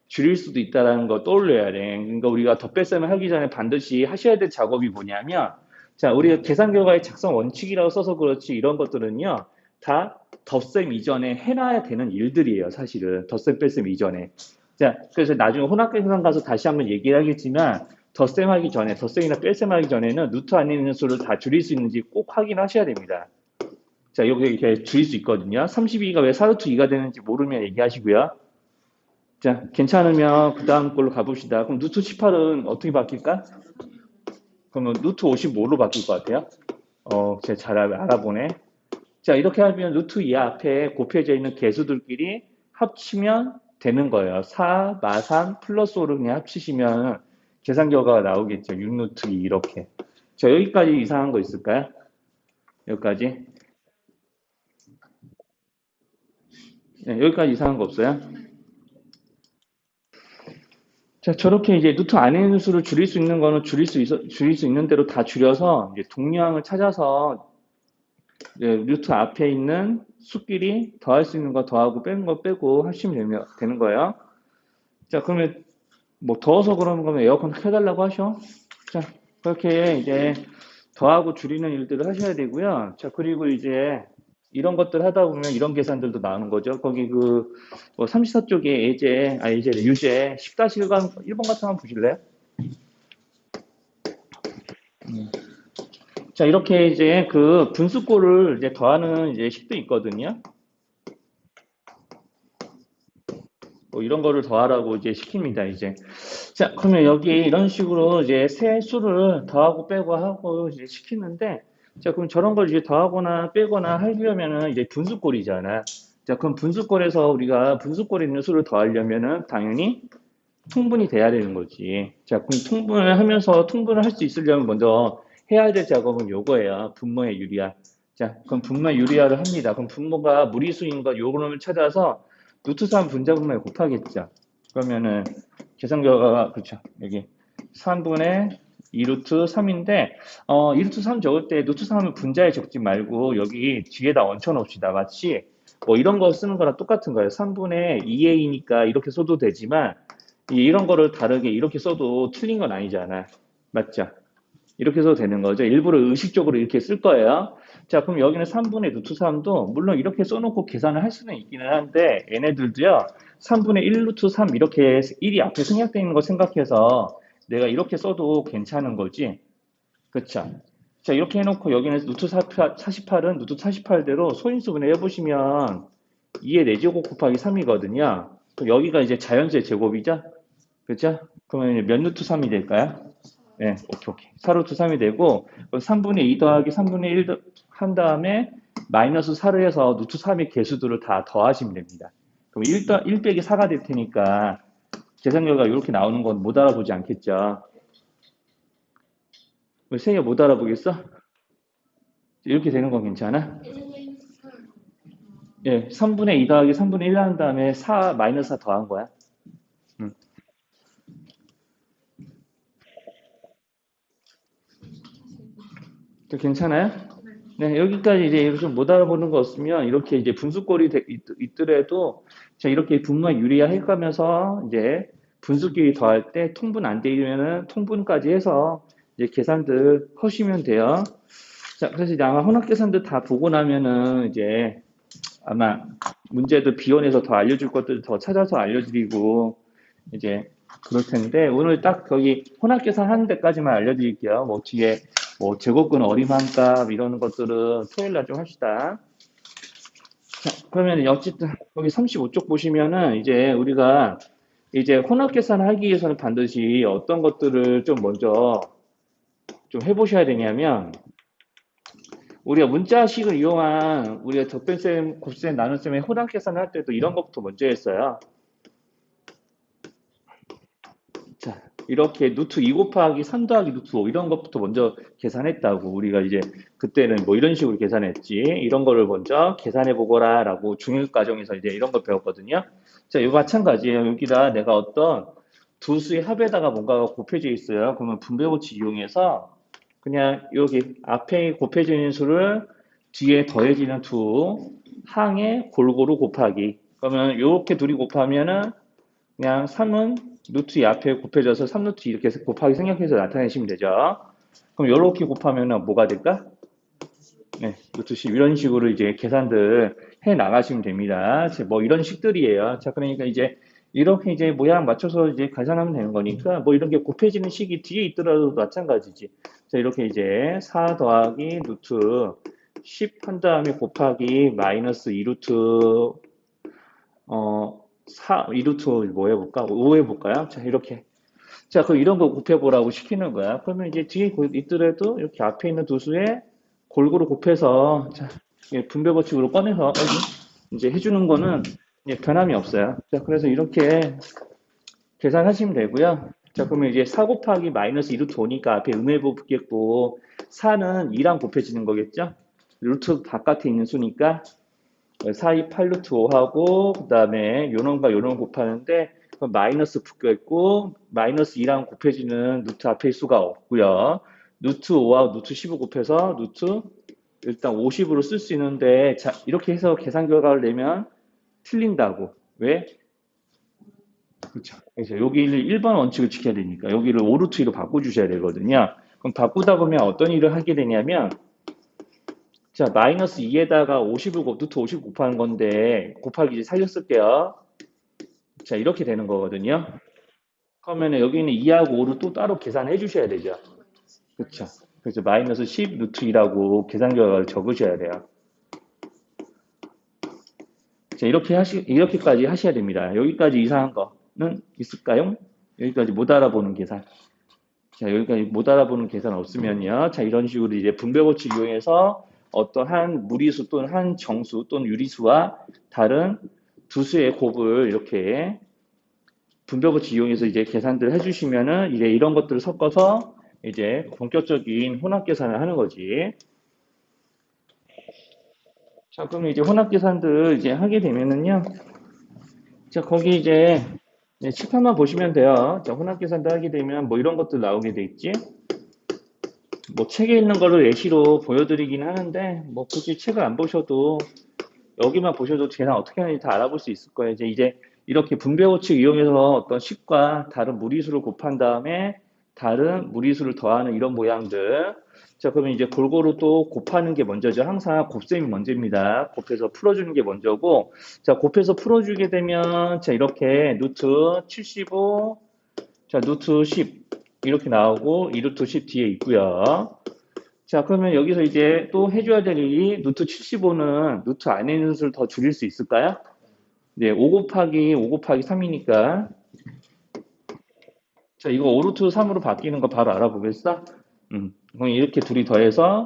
줄일 수도 있다는 거 떠올려야 돼. 그러니까 우리가 덧뺄셈을 하기 전에 반드시 하셔야 될 작업이 뭐냐면, 자, 우리가 계산 결과의 작성 원칙이라고 써서 그렇지 이런 것들은요, 다 덧셈 이전에 해놔야 되는 일들이에요, 사실은. 덧셈 뺄셈 이전에. 자, 그래서 나중에 혼합계산 가서 다시 한번 얘기를 하겠지만, 덧셈하기 전에, 덧셈이나 뺄셈하기 전에는 루트 안에 있는 수를 다 줄일 수 있는지 꼭 확인하셔야 됩니다. 자, 여기 이렇게 줄일 수 있거든요. 32가 왜 4루트 2가 되는지 모르면 얘기하시고요. 자, 괜찮으면 그 다음 걸로 가봅시다. 그럼 루트 18은 어떻게 바뀔까? 그러면 루트 55로 바뀔 것 같아요. 제가 잘 알아보네. 자, 이렇게 하면 루트 2 앞에 곱해져 있는 개수들끼리 합치면 되는 거예요. 4, 마산, 플러스 5를 그냥 합치시면 계산 결과가 나오겠죠. 6루트 2 이렇게. 자, 여기까지 이상한 거 있을까요? 여기까지. 네, 여기까지 이상한 거 없어요? 자, 저렇게 이제 루트 안에 있는 수를 줄일 수 있는 거는 줄일 수 있는 대로 다 줄여서 이제 동량을 찾아서 이제 루트 앞에 있는 수끼리 더할 수 있는 거 더하고 빼는 거 빼고 하시면 되는 거예요. 자, 그러면 뭐 더워서 그러는 거면 에어컨 켜달라고 하셔. 자, 그렇게 이제 더하고 줄이는 일들을 하셔야 되고요. 자, 그리고 이제 이런 것들 하다 보면 이런 계산들도 나오는 거죠. 거기 뭐 34쪽에 유제 10-1번 같은 거 한번 보실래요? 자, 이렇게 이제 그 분수꼴을 이제 더하는 이제 식도 있거든요. 뭐 이런 거를 더하라고 이제 시킵니다, 이제. 자, 그러면 여기 이런 식으로 이제 세 수를 더하고 빼고 하고 이제 시키는데, 자, 그럼 저런 걸 이제 더하거나 빼거나 하려면은 이제 분수꼴이잖아. 자, 그럼 분수꼴에서 우리가 분수꼴에 있는 수를 더하려면은 당연히 통분이 돼야 되는 거지. 자, 그럼 통분을 하면서 통분을 할 수 있으려면 먼저 해야 될 작업은 요거예요. 분모의 유리화. 자, 그럼 분모의 유리화를 합니다. 그럼 분모가 무리수인 것 요놈을 찾아서 루트 3 분자분모에 곱하겠죠. 그러면은 계산 결과가 그렇죠. 여기 3분의 2 루트 3인데 2 루트 3 적을 때 루트 3을 분자에 적지 말고 여기 뒤에다 얹혀 놓읍시다. 마치 뭐 이런 거 쓰는 거랑 똑같은 거예요. 3분의 2a니까 이렇게 써도 되지만 이런 거를 다르게 이렇게 써도 틀린 건 아니잖아. 맞죠? 이렇게 써도 되는 거죠. 일부러 의식적으로 이렇게 쓸 거예요. 자, 그럼 여기는 3분의 루트 3도 물론 이렇게 써놓고 계산을 할 수는 있기는 한데 얘네들도요. 3분의 1 루트 3 이렇게 1이 앞에 생략되어 있는 거 생각해서 내가 이렇게 써도 괜찮은 거지. 그쵸? 자, 이렇게 해놓고 여기는 루트 48은 루트 48대로 소인수분해 해보시면 2의 4제곱 곱하기 3이거든요. 여기가 이제 자연수의 제곱이죠? 그죠? 그러면 몇 루트 3이 될까요? 네, 오케이. 4루트 3이 되고, 3분의 2 더하기 3분의 1 한 다음에 마이너스 4를 해서 루트 3의 개수들을 다 더하시면 됩니다. 그럼 1 빼기 4가 될 테니까 계산 결과 이렇게 나오는 건 못 알아보지 않겠죠? 왜 세희가 못 알아보겠어? 이렇게 되는 건 괜찮아? 1, 3. 예, 3분의 2 더하기 3분의 1 한 다음에 4 마이너스 4 더한 거야. 음. 괜찮아요? 네, 여기까지 이제 좀 못 알아보는 거 없으면 이렇게 이제 분수꼴이 있더라도 자, 이렇게 분모가 유리화 해가면서 이제 분수끼리 더할 때 통분 안 되면은 통분까지 해서 이제 계산들 하시면 돼요. 자, 그래서 이제 아마 혼합 계산들 다 보고 나면은 이제 아마 문제도 비원에서 더 알려줄 것들 더 찾아서 알려드리고 이제 그럴 텐데 오늘 딱 거기 혼합 계산 하는 데까지만 알려드릴게요. 뭐 뒤에 뭐 제곱근 어림한값 이런 것들은 토요일 날 좀 합시다. 자, 그러면 어쨌든 여기 35쪽 보시면은 이제 우리가 이제 혼합 계산을 하기 위해서는 반드시 어떤 것들을 좀 먼저 좀 해보셔야 되냐면 우리가 문자식을 이용한 우리가 덧변셈, 곱셈, 나눗셈의 혼합 계산을 할 때도 이런 것부터 먼저 했어요. 자, 이렇게 루트 2 곱하기 3 더하기 루트 5 이런 것부터 먼저 계산했다고 우리가 이제 그때는 뭐 이런 식으로 계산했지 이런 거를 먼저 계산해 보거라 라고 중일 과정에서 이제 이런 걸 배웠거든요. 자, 이거 마찬가지예요. 여기다 내가 어떤 두 수의 합에다가 뭔가가 곱해져 있어요. 그러면 분배법칙 이용해서 그냥 여기 앞에 곱해지는 수를 뒤에 더해지는 두 항에 골고루 곱하기. 그러면 이렇게 둘이 곱하면은 그냥 3은 루트 2 앞에 곱해져서 3루트 이렇게 곱하기 생략해서 나타내시면 되죠. 그럼 이렇게 곱하면 뭐가 될까? 네, 루트 10 이런 식으로 이제 계산들 해 나가시면 됩니다. 뭐 이런 식들이에요. 자, 그러니까 이제 이렇게 이제 모양 맞춰서 이제 계산하면 되는 거니까 뭐 이런 게 곱해지는 식이 뒤에 있더라도 마찬가지지. 자, 이렇게 이제 4 더하기 루트 10 한 다음에 곱하기 마이너스 2 루트 2루트 뭐 해볼까? 5 해볼까요? 자, 이렇게. 자, 그럼 이런 거 곱해보라고 시키는 거야. 그러면 이제 뒤에 있더라도 이렇게 앞에 있는 두 수에 골고루 곱해서, 자, 분배 법칙으로 꺼내서 이제 해주는 거는 이제 변함이 없어요. 자, 그래서 이렇게 계산하시면 되고요. 자, 그러면 이제 4 곱하기 마이너스 2루트 5니까 앞에 음해부 붙겠고, 4는 2랑 곱해지는 거겠죠? 루트 바깥에 있는 수니까, 4이 8루트 5하고 그 다음에 요놈과 요놈 곱하는데 마이너스 붙어 있고 마이너스 2랑 곱해지는 루트 앞에 수가 없고요. 루트 5하고 루트 10을 곱해서 루트 일단 50으로 쓸 수 있는데 자 이렇게 해서 계산 결과를 내면 틀린다고. 왜? 그렇죠. 그래서 여기를 1번 원칙을 지켜야 되니까 여기를 5루트 2로 바꿔주셔야 되거든요. 그럼 바꾸다 보면 어떤 일을 하게 되냐면 자, 마이너스 2에다가 50을 루트 50 곱하는 건데 곱하기 이제 살렸을게요. 자, 이렇게 되는 거거든요. 그러면 여기는 2하고 5를 또 따로 계산해 주셔야 되죠. 그렇죠. 그래서 마이너스 10 루트 2라고 계산 결과를 적으셔야 돼요. 자, 이렇게까지 하셔야 됩니다. 여기까지 이상한 거는 있을까요? 여기까지 못 알아보는 계산. 자, 여기까지 못 알아보는 계산 없으면요. 자, 이런 식으로 이제 분배법칙 이용해서 어떠한 무리수 또는 한 정수 또는 유리수와 다른 두 수의 곱을 이렇게 분배법칙 이용해서 이제 계산들 해주시면은 이제 이런 것들을 섞어서 이제 본격적인 혼합 계산을 하는 거지. 자, 그럼 이제 혼합 계산들 이제 하게 되면은요. 자, 거기 이제 칠판만 보시면 돼요. 자, 혼합계산도 하게 되면 뭐 이런 것들 나오게 돼 있지. 뭐 책에 있는 거를 예시로 보여드리긴 하는데 뭐 굳이 책을 안 보셔도 여기만 보셔도 계산 어떻게 하는지 다 알아볼 수 있을 거예요. 이제 이렇게 분배 법칙 이용해서 어떤 식과 다른 무리수를 곱한 다음에 다른 무리수를 더하는 이런 모양들. 자, 그러면 이제 골고루 또 곱하는 게 먼저죠. 항상 곱셈이 먼저입니다. 곱해서 풀어주는 게 먼저고, 자, 곱해서 풀어주게 되면, 자, 이렇게 루트 75, 자, 루트 10 이렇게 나오고, 2루트 10 뒤에 있고요. 자, 그러면 여기서 이제 또 해줘야 될 일이 루트 75는 루트 안에 있는 수를 더 줄일 수 있을까요? 이제 5 곱하기 3이니까. 자, 이거 5루트 3으로 바뀌는 거 바로 알아보겠어? 그럼 이렇게 둘이 더해서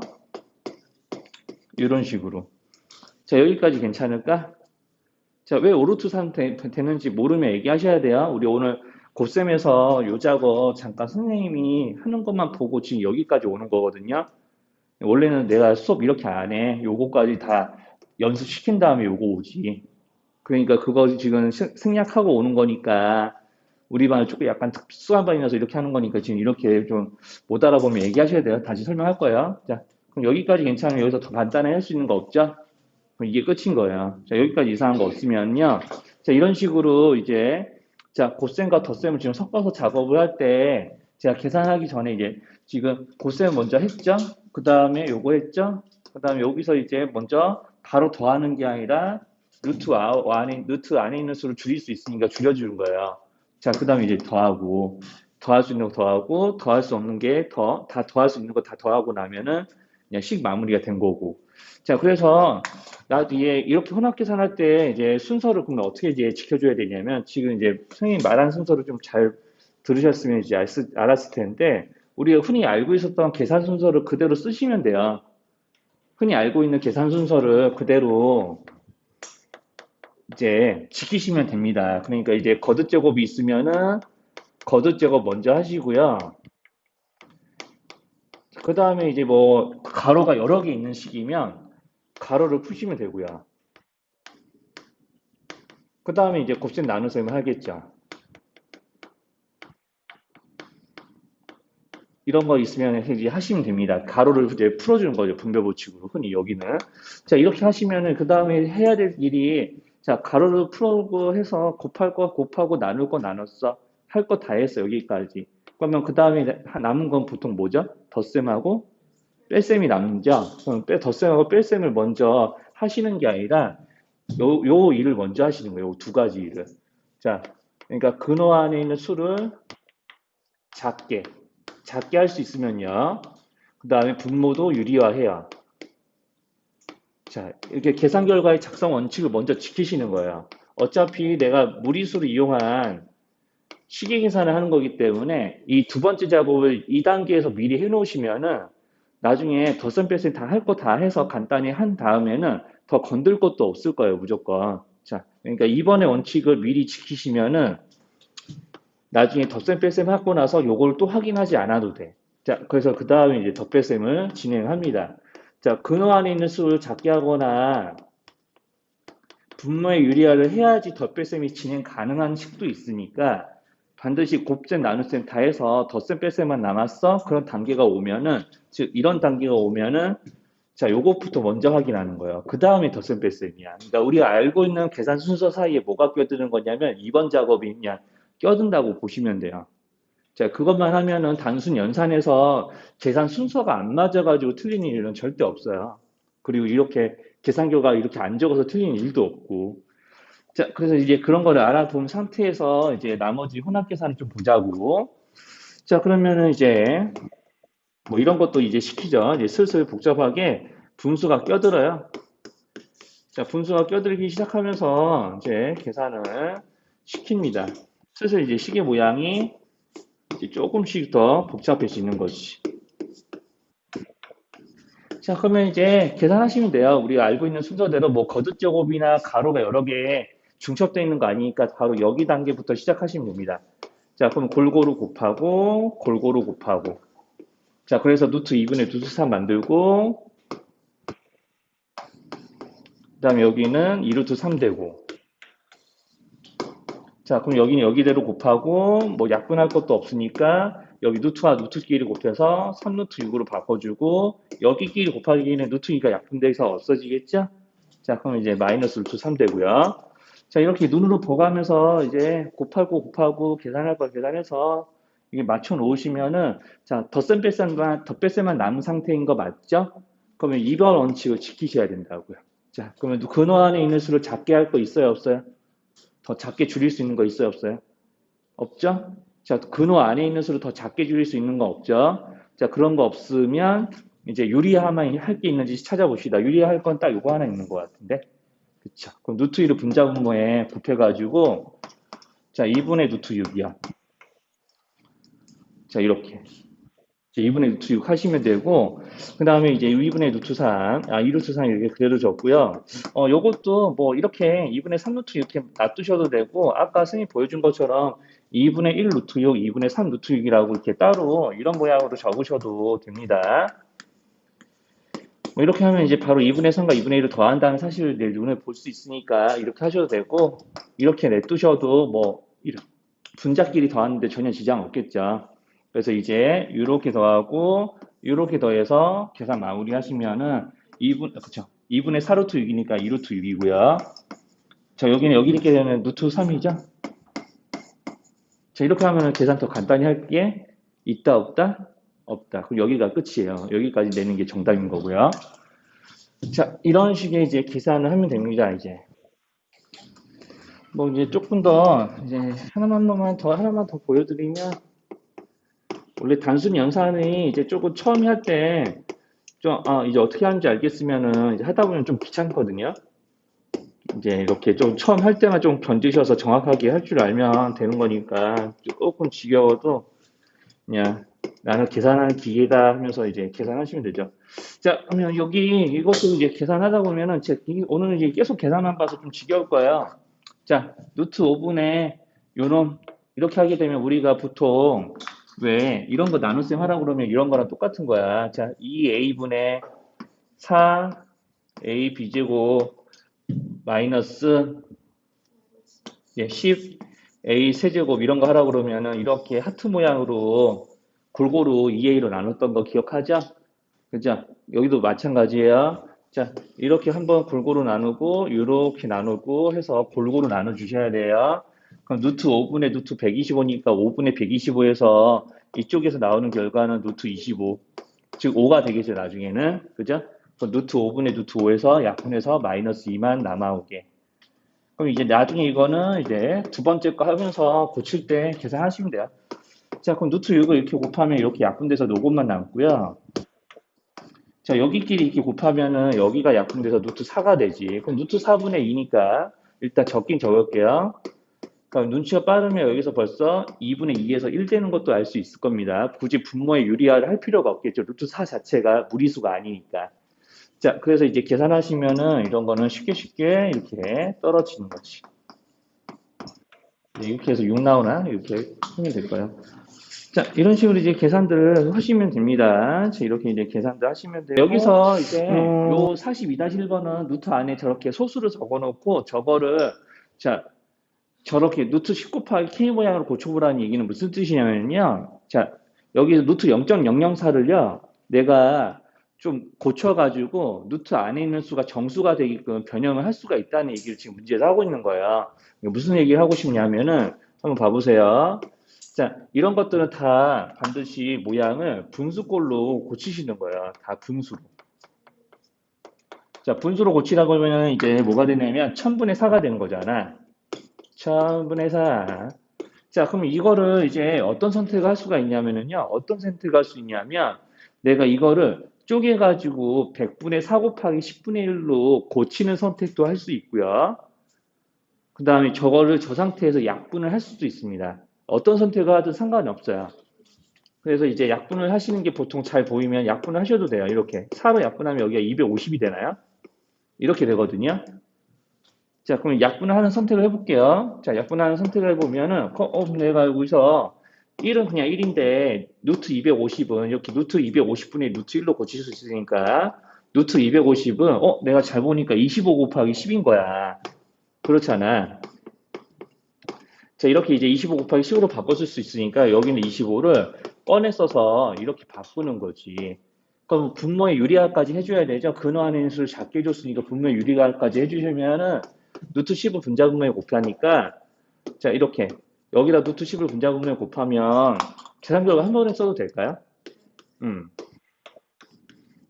이런 식으로. 자, 여기까지 괜찮을까? 자, 왜 5루트 3 되는지 모르면 얘기하셔야 돼요. 우리 오늘 곱셈에서 요 작업 잠깐 선생님이 하는 것만 보고 지금 여기까지 오는 거거든요. 원래는 내가 수업 이렇게 안 해. 요거까지 다 연습시킨 다음에 요거 오지. 그러니까 그거 지금 생략하고 오는 거니까 우리 반은 조금 약간 특수한 반이라서 이렇게 하는 거니까 지금 이렇게 좀 못 알아보면 얘기하셔야 돼요. 다시 설명할 거예요. 자, 그럼 여기까지 괜찮으면 여기서 더 간단하게 할 수 있는 거 없죠? 그럼 이게 끝인 거예요. 자, 여기까지 이상한 거 없으면요. 자, 이런 식으로 이제 자, 곱셈과 덧셈을 지금 섞어서 작업을 할 때 제가 계산하기 전에 이제 지금 곱셈 먼저 했죠? 그 다음에 요거 했죠? 그 다음에 여기서 이제 먼저 바로 더하는 게 아니라 루트 안에 있는 수를 줄일 수 있으니까 줄여주는 거예요. 자, 그 다음에 이제 더하고, 더할 수 있는 거 더하고, 더할 수 없는 게 다 더할 수 있는 거 다 더하고 나면은 그냥 식 마무리가 된 거고. 자, 그래서 나 뒤에 이렇게 혼합 계산할 때 이제 순서를 그러면 어떻게 이제 지켜줘야 되냐면 지금 이제 선생님이 말한 순서를 좀 잘 들으셨으면 이제 알았을 텐데 우리가 흔히 알고 있었던 계산 순서를 그대로 쓰시면 돼요. 흔히 알고 있는 계산 순서를 그대로 이제 지키시면 됩니다. 그러니까 이제 거듭 제곱이 있으면은 거듭 제곱 먼저 하시고요. 그 다음에 이제 뭐 가로가 여러 개 있는 식이면 가로를 푸시면 되고요. 그 다음에 이제 곱셈 나눗셈을 하겠죠. 이런 거 있으면 이제 하시면 됩니다. 가로를 이제 풀어주는 거죠. 분배 법칙으로. 흔히 여기는. 자, 이렇게 하시면은 그 다음에 해야 될 일이 자, 가로를 풀고 해서 곱할 거 곱하고 나눌 거 나눴어. 할 거 다 했어. 여기까지. 그러면 그 다음에 남은 건 보통 뭐죠? 덧셈하고 뺄셈이 남죠. 그럼 덧셈하고 뺄셈을 먼저 하시는 게 아니라 요 일을 먼저 하시는 거예요. 요 두 가지 일을. 자, 그러니까 근호 안에 있는 수를 작게 할 수 있으면요. 그 다음에 분모도 유리화해요. 자, 이렇게 계산 결과의 작성 원칙을 먼저 지키시는 거예요. 어차피 내가 무리수를 이용한 시계 계산을 하는 거기 때문에 이 두 번째 작업을 2단계에서 미리 해놓으시면은 나중에 덧셈 뺄셈 다 할 거 다 해서 간단히 한 다음에는 더 건들 것도 없을 거예요, 무조건. 자, 그러니까 이번에 원칙을 미리 지키시면은 나중에 덧셈 뺄셈 하고 나서 요걸 또 확인하지 않아도 돼. 자, 그래서 그 다음에 이제 덧뺄셈을 진행합니다. 자, 근호 안에 있는 수를 작게 하거나 분모의 유리화를 해야지 덧뺄셈이 진행 가능한 식도 있으니까 반드시 곱셈, 나눗셈 다 해서 덧셈, 뺄셈만 남았어? 그런 단계가 오면은, 즉, 이런 단계가 오면은, 자, 요것부터 먼저 확인하는 거예요. 그 다음에 덧셈, 뺄셈이야. 그러니까 우리가 알고 있는 계산 순서 사이에 뭐가 껴드는 거냐면, 이번 작업이 그냥 껴든다고 보시면 돼요. 자, 그것만 하면은 단순 연산에서 계산 순서가 안 맞아가지고 틀린 일은 절대 없어요. 그리고 이렇게 계산 결과가 이렇게 안 적어서 틀린 일도 없고. 자, 그래서 이제 그런 거를 알아본 상태에서 이제 나머지 혼합 계산을 좀 보자고. 자, 그러면은 이제 뭐 이런 것도 이제 시키죠. 이제 슬슬 복잡하게 분수가 껴들어요. 자, 분수가 껴들기 시작하면서 이제 계산을 시킵니다. 슬슬 이제 시계 모양이 이제 조금씩 더 복잡해지는 거지. 자, 그러면 이제 계산하시면 돼요. 우리가 알고 있는 순서대로 뭐 거듭 제곱이나 가로가 여러 개 중첩되어 있는 거 아니니까 바로 여기 단계부터 시작하시면 됩니다. 자, 그럼 골고루 곱하고 골고루 곱하고. 자, 그래서 루트 2분의 루트 3 만들고 그 다음에 여기는 2루트 3 되고 자, 그럼 여기는 여기대로 곱하고, 뭐 약분할 것도 없으니까, 여기 루트와 루트끼리 곱해서 3루트 6으로 바꿔주고, 여기끼리 곱하기는 루트 2가 약분돼서 없어지겠죠? 자, 그럼 이제 마이너스 루트 3 되고요. 자, 이렇게 눈으로 보가면서 이제 곱하고 계산할 거 계산해서 이게 맞춰 놓으시면은, 자, 덧뺄셈만 남은 상태인 거 맞죠? 그러면 이번 원칙을 지키셔야 된다고요. 자, 그러면 근호 안에 있는 수를 작게 할 거 있어요, 없어요? 더 작게 줄일 수 있는 거 있어요, 없어요? 없죠? 자, 근호 안에 있는 수를 더 작게 줄일 수 있는 거 없죠? 자, 그런 거 없으면 이제 유리화만 할 게 있는지 찾아봅시다. 유리화할 건 딱 이거 하나 있는 것 같은데. 그쵸? 그럼 루트 2를 분자분모에 곱해가지고, 자, 2분의 루트 6이요. 자, 이렇게. 자, 2분의 루트 6 하시면 되고, 그 다음에 이제 2분의 루트 3, 2루트 3 이렇게 그대로 적고요. 요것도 뭐 이렇게 2분의 3 루트 이렇게 놔두셔도 되고, 아까 선생님 보여준 것처럼 2분의 1 루트 6, 2분의 3 루트 6이라고 이렇게 따로 이런 모양으로 적으셔도 됩니다. 뭐 이렇게 하면 이제 바로 2분의 3과 2분의 1을 더한다는 사실을 내 눈에 볼 수 있으니까 이렇게 하셔도 되고, 이렇게 내두셔도 뭐, 분자끼리 더하는데 전혀 지장 없겠죠. 그래서 이제 이렇게 더하고 이렇게 더해서 계산 마무리 하시면은 2분의 4루트 6이니까 2루트 6이고요. 자, 여기는 여기 있게 되면 루트 3이죠. 자, 이렇게 하면은 계산 더 간단히 할 게 있다 없다? 없다. 그럼 여기가 끝이에요. 여기까지 내는 게 정답인 거고요. 자, 이런 식의 이제 계산을 하면 됩니다, 이제. 뭐 이제 조금 더 이제 하나만 더 보여드리면, 원래 단순 연산이 이제 조금 처음 할 때 좀 이제 어떻게 하는지 알겠으면은 이제 하다 보면 좀 귀찮거든요. 이제 이렇게 좀 처음 할 때만 좀 견디셔서 정확하게 할 줄 알면 되는 거니까 조금 지겨워도 그냥 나는 계산하는 기계다 하면서 이제 계산하시면 되죠. 자, 그러면 여기 이것도 이제 계산하다 보면은 오늘은 이제 계속 계산만 봐서 좀 지겨울 거예요. 자, 루트 5분의 요런 이렇게 하게 되면 우리가 보통 왜 이런 거 나눗셈 하라고 그러면 이런 거랑 똑같은 거야. 자, 2a분의 4ab제곱 마이너스 10a 세제곱 이런 거 하라고 그러면은 이렇게 하트 모양으로 골고루 2a로 나눴던 거 기억하죠? 그죠? 여기도 마찬가지예요. 자, 이렇게 한번 골고루 나누고 이렇게 나누고 해서 골고루 나눠 주셔야 돼요. 그럼 루트 5분의 루트 125니까 5분의 125에서 이쪽에서 나오는 결과는 루트 25. 즉 5가 되겠죠, 나중에는. 그죠? 그럼 루트 5분의 루트 5에서 약분해서 마이너스 2만 남아오게. 그럼 이제 나중에 이거는 이제 두 번째 거 하면서 고칠 때 계산하시면 돼요. 자, 그럼 루트 6을 이렇게 곱하면 이렇게 약분돼서 요것만 남고요. 자, 여기끼리 이렇게 곱하면은 여기가 약분돼서 루트 4가 되지. 그럼 루트 4분의 2니까 일단 적긴 적을게요. 그럼 눈치가 빠르면 여기서 벌써 2분의 2에서 1 되는 것도 알 수 있을 겁니다. 굳이 분모에 유리화를 할 필요가 없겠죠. 루트 4 자체가 무리수가 아니니까. 자, 그래서 이제 계산하시면은 이런 거는 쉽게 이렇게 떨어지는 거지. 이렇게 해서 6 나오나? 이렇게 하면 될 거예요. 자, 이런 식으로 이제 계산들을 하시면 됩니다. 자, 이렇게 이제 계산들 하시면 돼요. 여기서 이제 요 42-1번은 루트 안에 저렇게 소수를 적어 놓고 저거를 자, 저렇게 루트 10 곱하기 K 모양으로 고쳐보라는 얘기는 무슨 뜻이냐면요. 자, 여기 루트 0.004를요, 내가 좀 고쳐가지고 루트 안에 있는 수가 정수가 되게끔 변형을 할 수가 있다는 얘기를 지금 문제에서 하고 있는 거예요. 무슨 얘기를 하고 싶냐면은, 한번 봐보세요. 자, 이런 것들은 다 반드시 모양을 분수꼴로 고치시는 거예요. 다 분수로. 자, 분수로 고치라고 하면 이제 뭐가 되냐면 1000분의 4가 되는 거잖아. 1000분의 4. 자, 그럼 이거를 이제 어떤 선택을 할 수가 있냐면요. 어떤 선택을 할 수 있냐면, 내가 이거를 쪼개가지고 100분의 4 곱하기 10분의 1로 고치는 선택도 할 수 있고요. 그 다음에 저거를 저 상태에서 약분을 할 수도 있습니다. 어떤 선택을 하든 상관이 없어요. 그래서 이제 약분을 하시는 게 보통 잘 보이면 약분을 하셔도 돼요. 이렇게 4로 약분하면 여기가 250이 되나요? 이렇게 되거든요. 자, 그럼 약분을 하는 선택을 해볼게요. 자, 약분하는 선택을 해보면은, 내가 여기서 1은 그냥 1인데, 루트 250은 이렇게 루트 250분의 루트 1로 고칠 수 있으니까, 루트 250은, 내가 잘 보니까 25 곱하기 10인 거야. 그렇잖아. 자, 이렇게 이제 25 곱하기 10으로 바꿔줄 수 있으니까 여기는 25를 꺼내 써서 이렇게 바꾸는 거지. 그럼 분모의 유리화까지 해줘야 되죠. 근화하는 인수를 작게 해줬으니까 분모의 유리화까지 해주시면은 루트 10을 분자분모에 곱하니까 자, 이렇게 여기다 루트 10을 분자분모에 곱하면 계산결과 한 번에 써도 될까요? 음.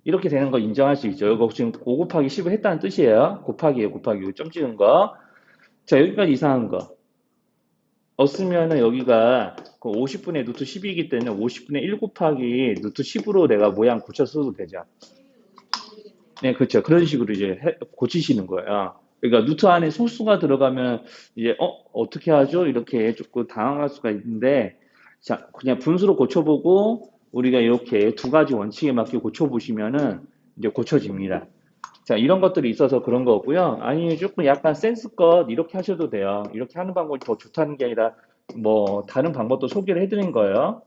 이렇게 되는 거 인정할 수 있죠. 이거 지금 5 곱하기 10을 했다는 뜻이에요. 곱하기예요, 곱하기. 점 찍은 거. 자, 여기까지 이상한 거. 없으면은 여기가 그 50분의 루트 10이기 때문에 50분의 1 곱하기 루트 10으로 내가 모양 고쳐 써도 되죠. 네, 그렇죠. 그런 식으로 이제 고치시는 거예요. 그러니까 루트 안에 소수가 들어가면 이제 어떻게 하죠? 이렇게 조금 당황할 수가 있는데 자, 그냥 분수로 고쳐보고 우리가 이렇게 두 가지 원칙에 맞게 고쳐보시면은 이제 고쳐집니다. 자, 이런 것들이 있어서 그런 거고요. 아니, 조금 약간 센스껏 이렇게 하셔도 돼요. 이렇게 하는 방법이 더 좋다는 게 아니라 뭐 다른 방법도 소개를 해드린 거예요.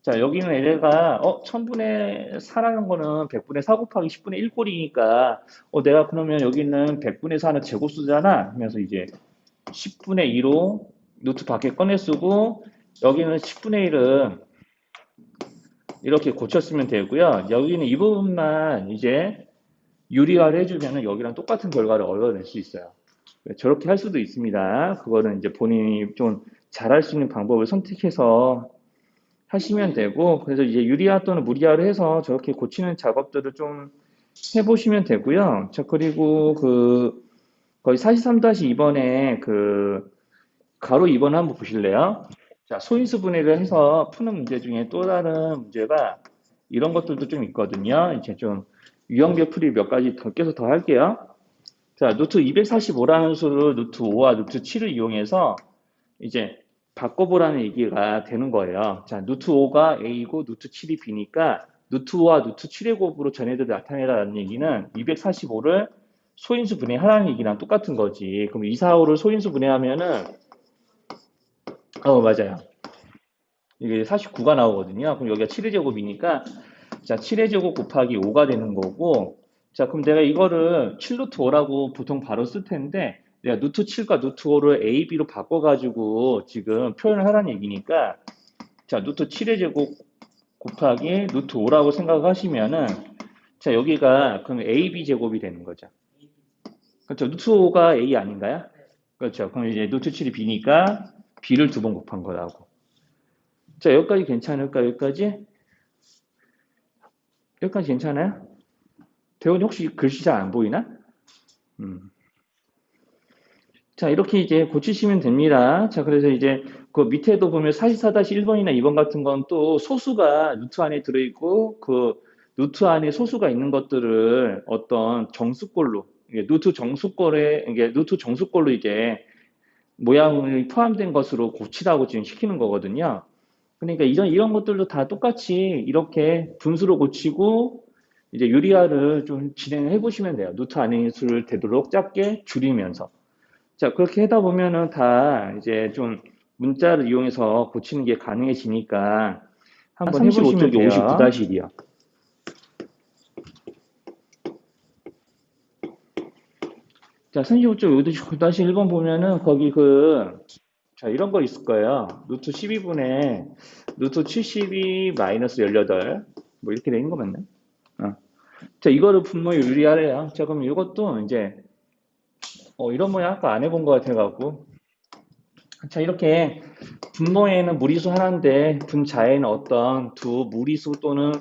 자, 여기는 얘가 1000분의 4라는 거는 100분의 4 곱하기 10분의 1꼴이니까 내가 그러면 여기는 100분의 4는 제곱수잖아 하면서 이제 10분의 2로 루트 밖에 꺼내 쓰고 여기는 10분의 1은 이렇게 고쳤으면 되고요. 여기는 이 부분만 이제 유리화를 해주면은 여기랑 똑같은 결과를 얻어낼 수 있어요. 저렇게 할 수도 있습니다. 그거는 이제 본인이 좀 잘할 수 있는 방법을 선택해서 하시면 되고, 그래서 이제 유리화 또는 무리화를 해서 저렇게 고치는 작업들을 좀 해보시면 되고요. 자, 그리고 거의 43-2번에 가로 2번 한번 보실래요? 자, 소인수 분해를 해서 푸는 문제 중에 또 다른 문제가 이런 것들도 좀 있거든요. 이제 좀 유형별 풀이 몇 가지 더 껴서 더 할게요. 자, 루트 245라는 수를 루트 5와 루트 7을 이용해서 이제 바꿔보라는 얘기가 되는 거예요. 자, 루트 5가 A이고 루트 7이 B니까 루트 5와 루트 7의 곱으로 전해들 나타내라는 얘기는 245를 소인수 분해하라는 얘기랑 똑같은 거지. 그럼 245를 소인수 분해하면은 맞아요. 이게 49가 나오거든요. 그럼 여기가 7의 제곱이니까 자, 7의 제곱 곱하기 5가 되는 거고 자, 그럼 내가 이거를 7루트 5라고 보통 바로 쓸 텐데 내가 루트 7과 루트 5를 A, B로 바꿔가지고 지금 표현을 하라는 얘기니까 자, 루트 7의 제곱 곱하기 루트 5라고 생각하시면은 자, 여기가 그럼 A, B 제곱이 되는 거죠. 그렇죠. 루트 5가 A 아닌가요? 그렇죠. 그럼 이제 루트 7이 B니까 B를 두 번 곱한 거라고. 자, 여기까지 괜찮을까? 여기까지? 여기까지 괜찮아요? 대원이 혹시 글씨 잘 안 보이나? 음. 자, 이렇게 이제 고치시면 됩니다. 자, 그래서 이제 그 밑에도 보면 44-1번이나 2번 같은 건 또 소수가 루트 안에 들어있고 그 루트 안에 소수가 있는 것들을 어떤 정수꼴로 이게 루트 정수꼴로 이제 모양이 포함된 것으로 고치라고 지금 시키는 거거든요. 그러니까 이런 것들도 다 똑같이 이렇게 분수로 고치고 이제 유리화를 좀 진행해 보시면 돼요. 루트 안의 수를 되도록 작게 줄이면서. 자, 그렇게 하다 보면은 다 이제 좀 문자를 이용해서 고치는 게 가능해지니까 한번 해보시면 35쪽에 돼요. 59-1이요. 자, 35쪽 59-1번 보면은 거기 자, 이런 거 있을 거예요. 루트 12분의 루트 72 마이너스 18. 뭐 이렇게 되는 거 맞나? 자, 이거를 분모에 유리하래요. 자, 그럼 이것도 이제 이런 모양 아까 안 해본 것 같아가지고 자, 이렇게 분모에는 무리수 하나인데 분자에는 어떤 두 무리수 또는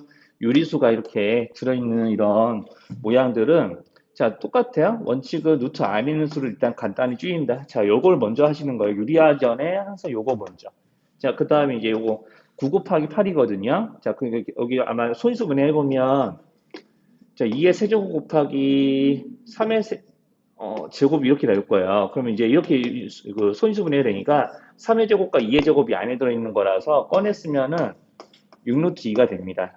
유리수가 이렇게 들어있는 이런 모양들은 자, 똑같아요. 원칙은 루트 안에 있는 수를 일단 간단히 줄인다. 자, 요걸 먼저 하시는 거예요. 유리화 전에 항상 요거 먼저. 자, 그 다음에 이제 요거 9 곱하기 8이거든요. 자, 여기 아마 소인수 분해해보면 자, 2의 세제곱 곱하기 3의 제곱이 이렇게 나올 거예요. 그러면 이제 이렇게 그 소인수분해가 되니까 3의 제곱과 2의 제곱이 안에 들어있는 거라서 꺼냈으면은 6루트 2가 됩니다.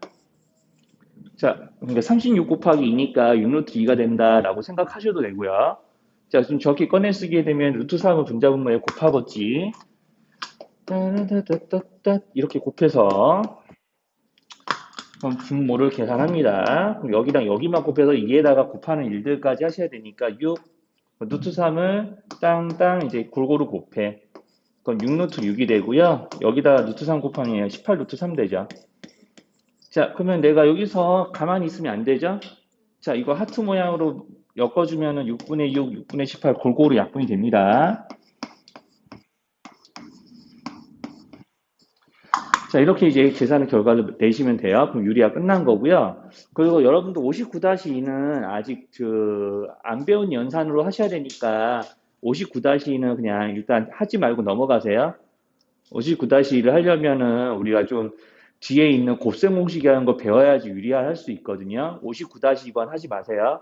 자, 그러니까 36 곱하기 2니까 6루트 2가 된다라고 생각하셔도 되고요. 자, 좀 저렇게 꺼내 쓰게 되면 루트 3을 분자분모에 곱하겠지. 따라다다다다 이렇게 곱해서 그럼 분모를 계산합니다. 그럼 여기랑 여기만 곱해서 2에다가 곱하는 일들까지 하셔야 되니까 6 루트 3을 땅땅 이제 골고루 곱해. 그럼 6루트 6이 되고요. 여기다 루트 3 곱하면 18 루트 3 되죠. 자, 그러면 내가 여기서 가만히 있으면 안 되죠? 자, 이거 하트 모양으로 엮어주면은 6분의 6, 6분의 18 골고루 약분이 됩니다. 자, 이렇게 이제 계산의 결과를 내시면 돼요. 그럼 유리화 끝난 거고요. 그리고 여러분도 59-2는 아직 안 배운 연산으로 하셔야 되니까 59-2는 그냥 일단 하지 말고 넘어가세요. 59-2를 하려면은 우리가 좀 뒤에 있는 곱셈 공식이라는 거 배워야지 유리화 할 수 있거든요. 59-2번 하지 마세요.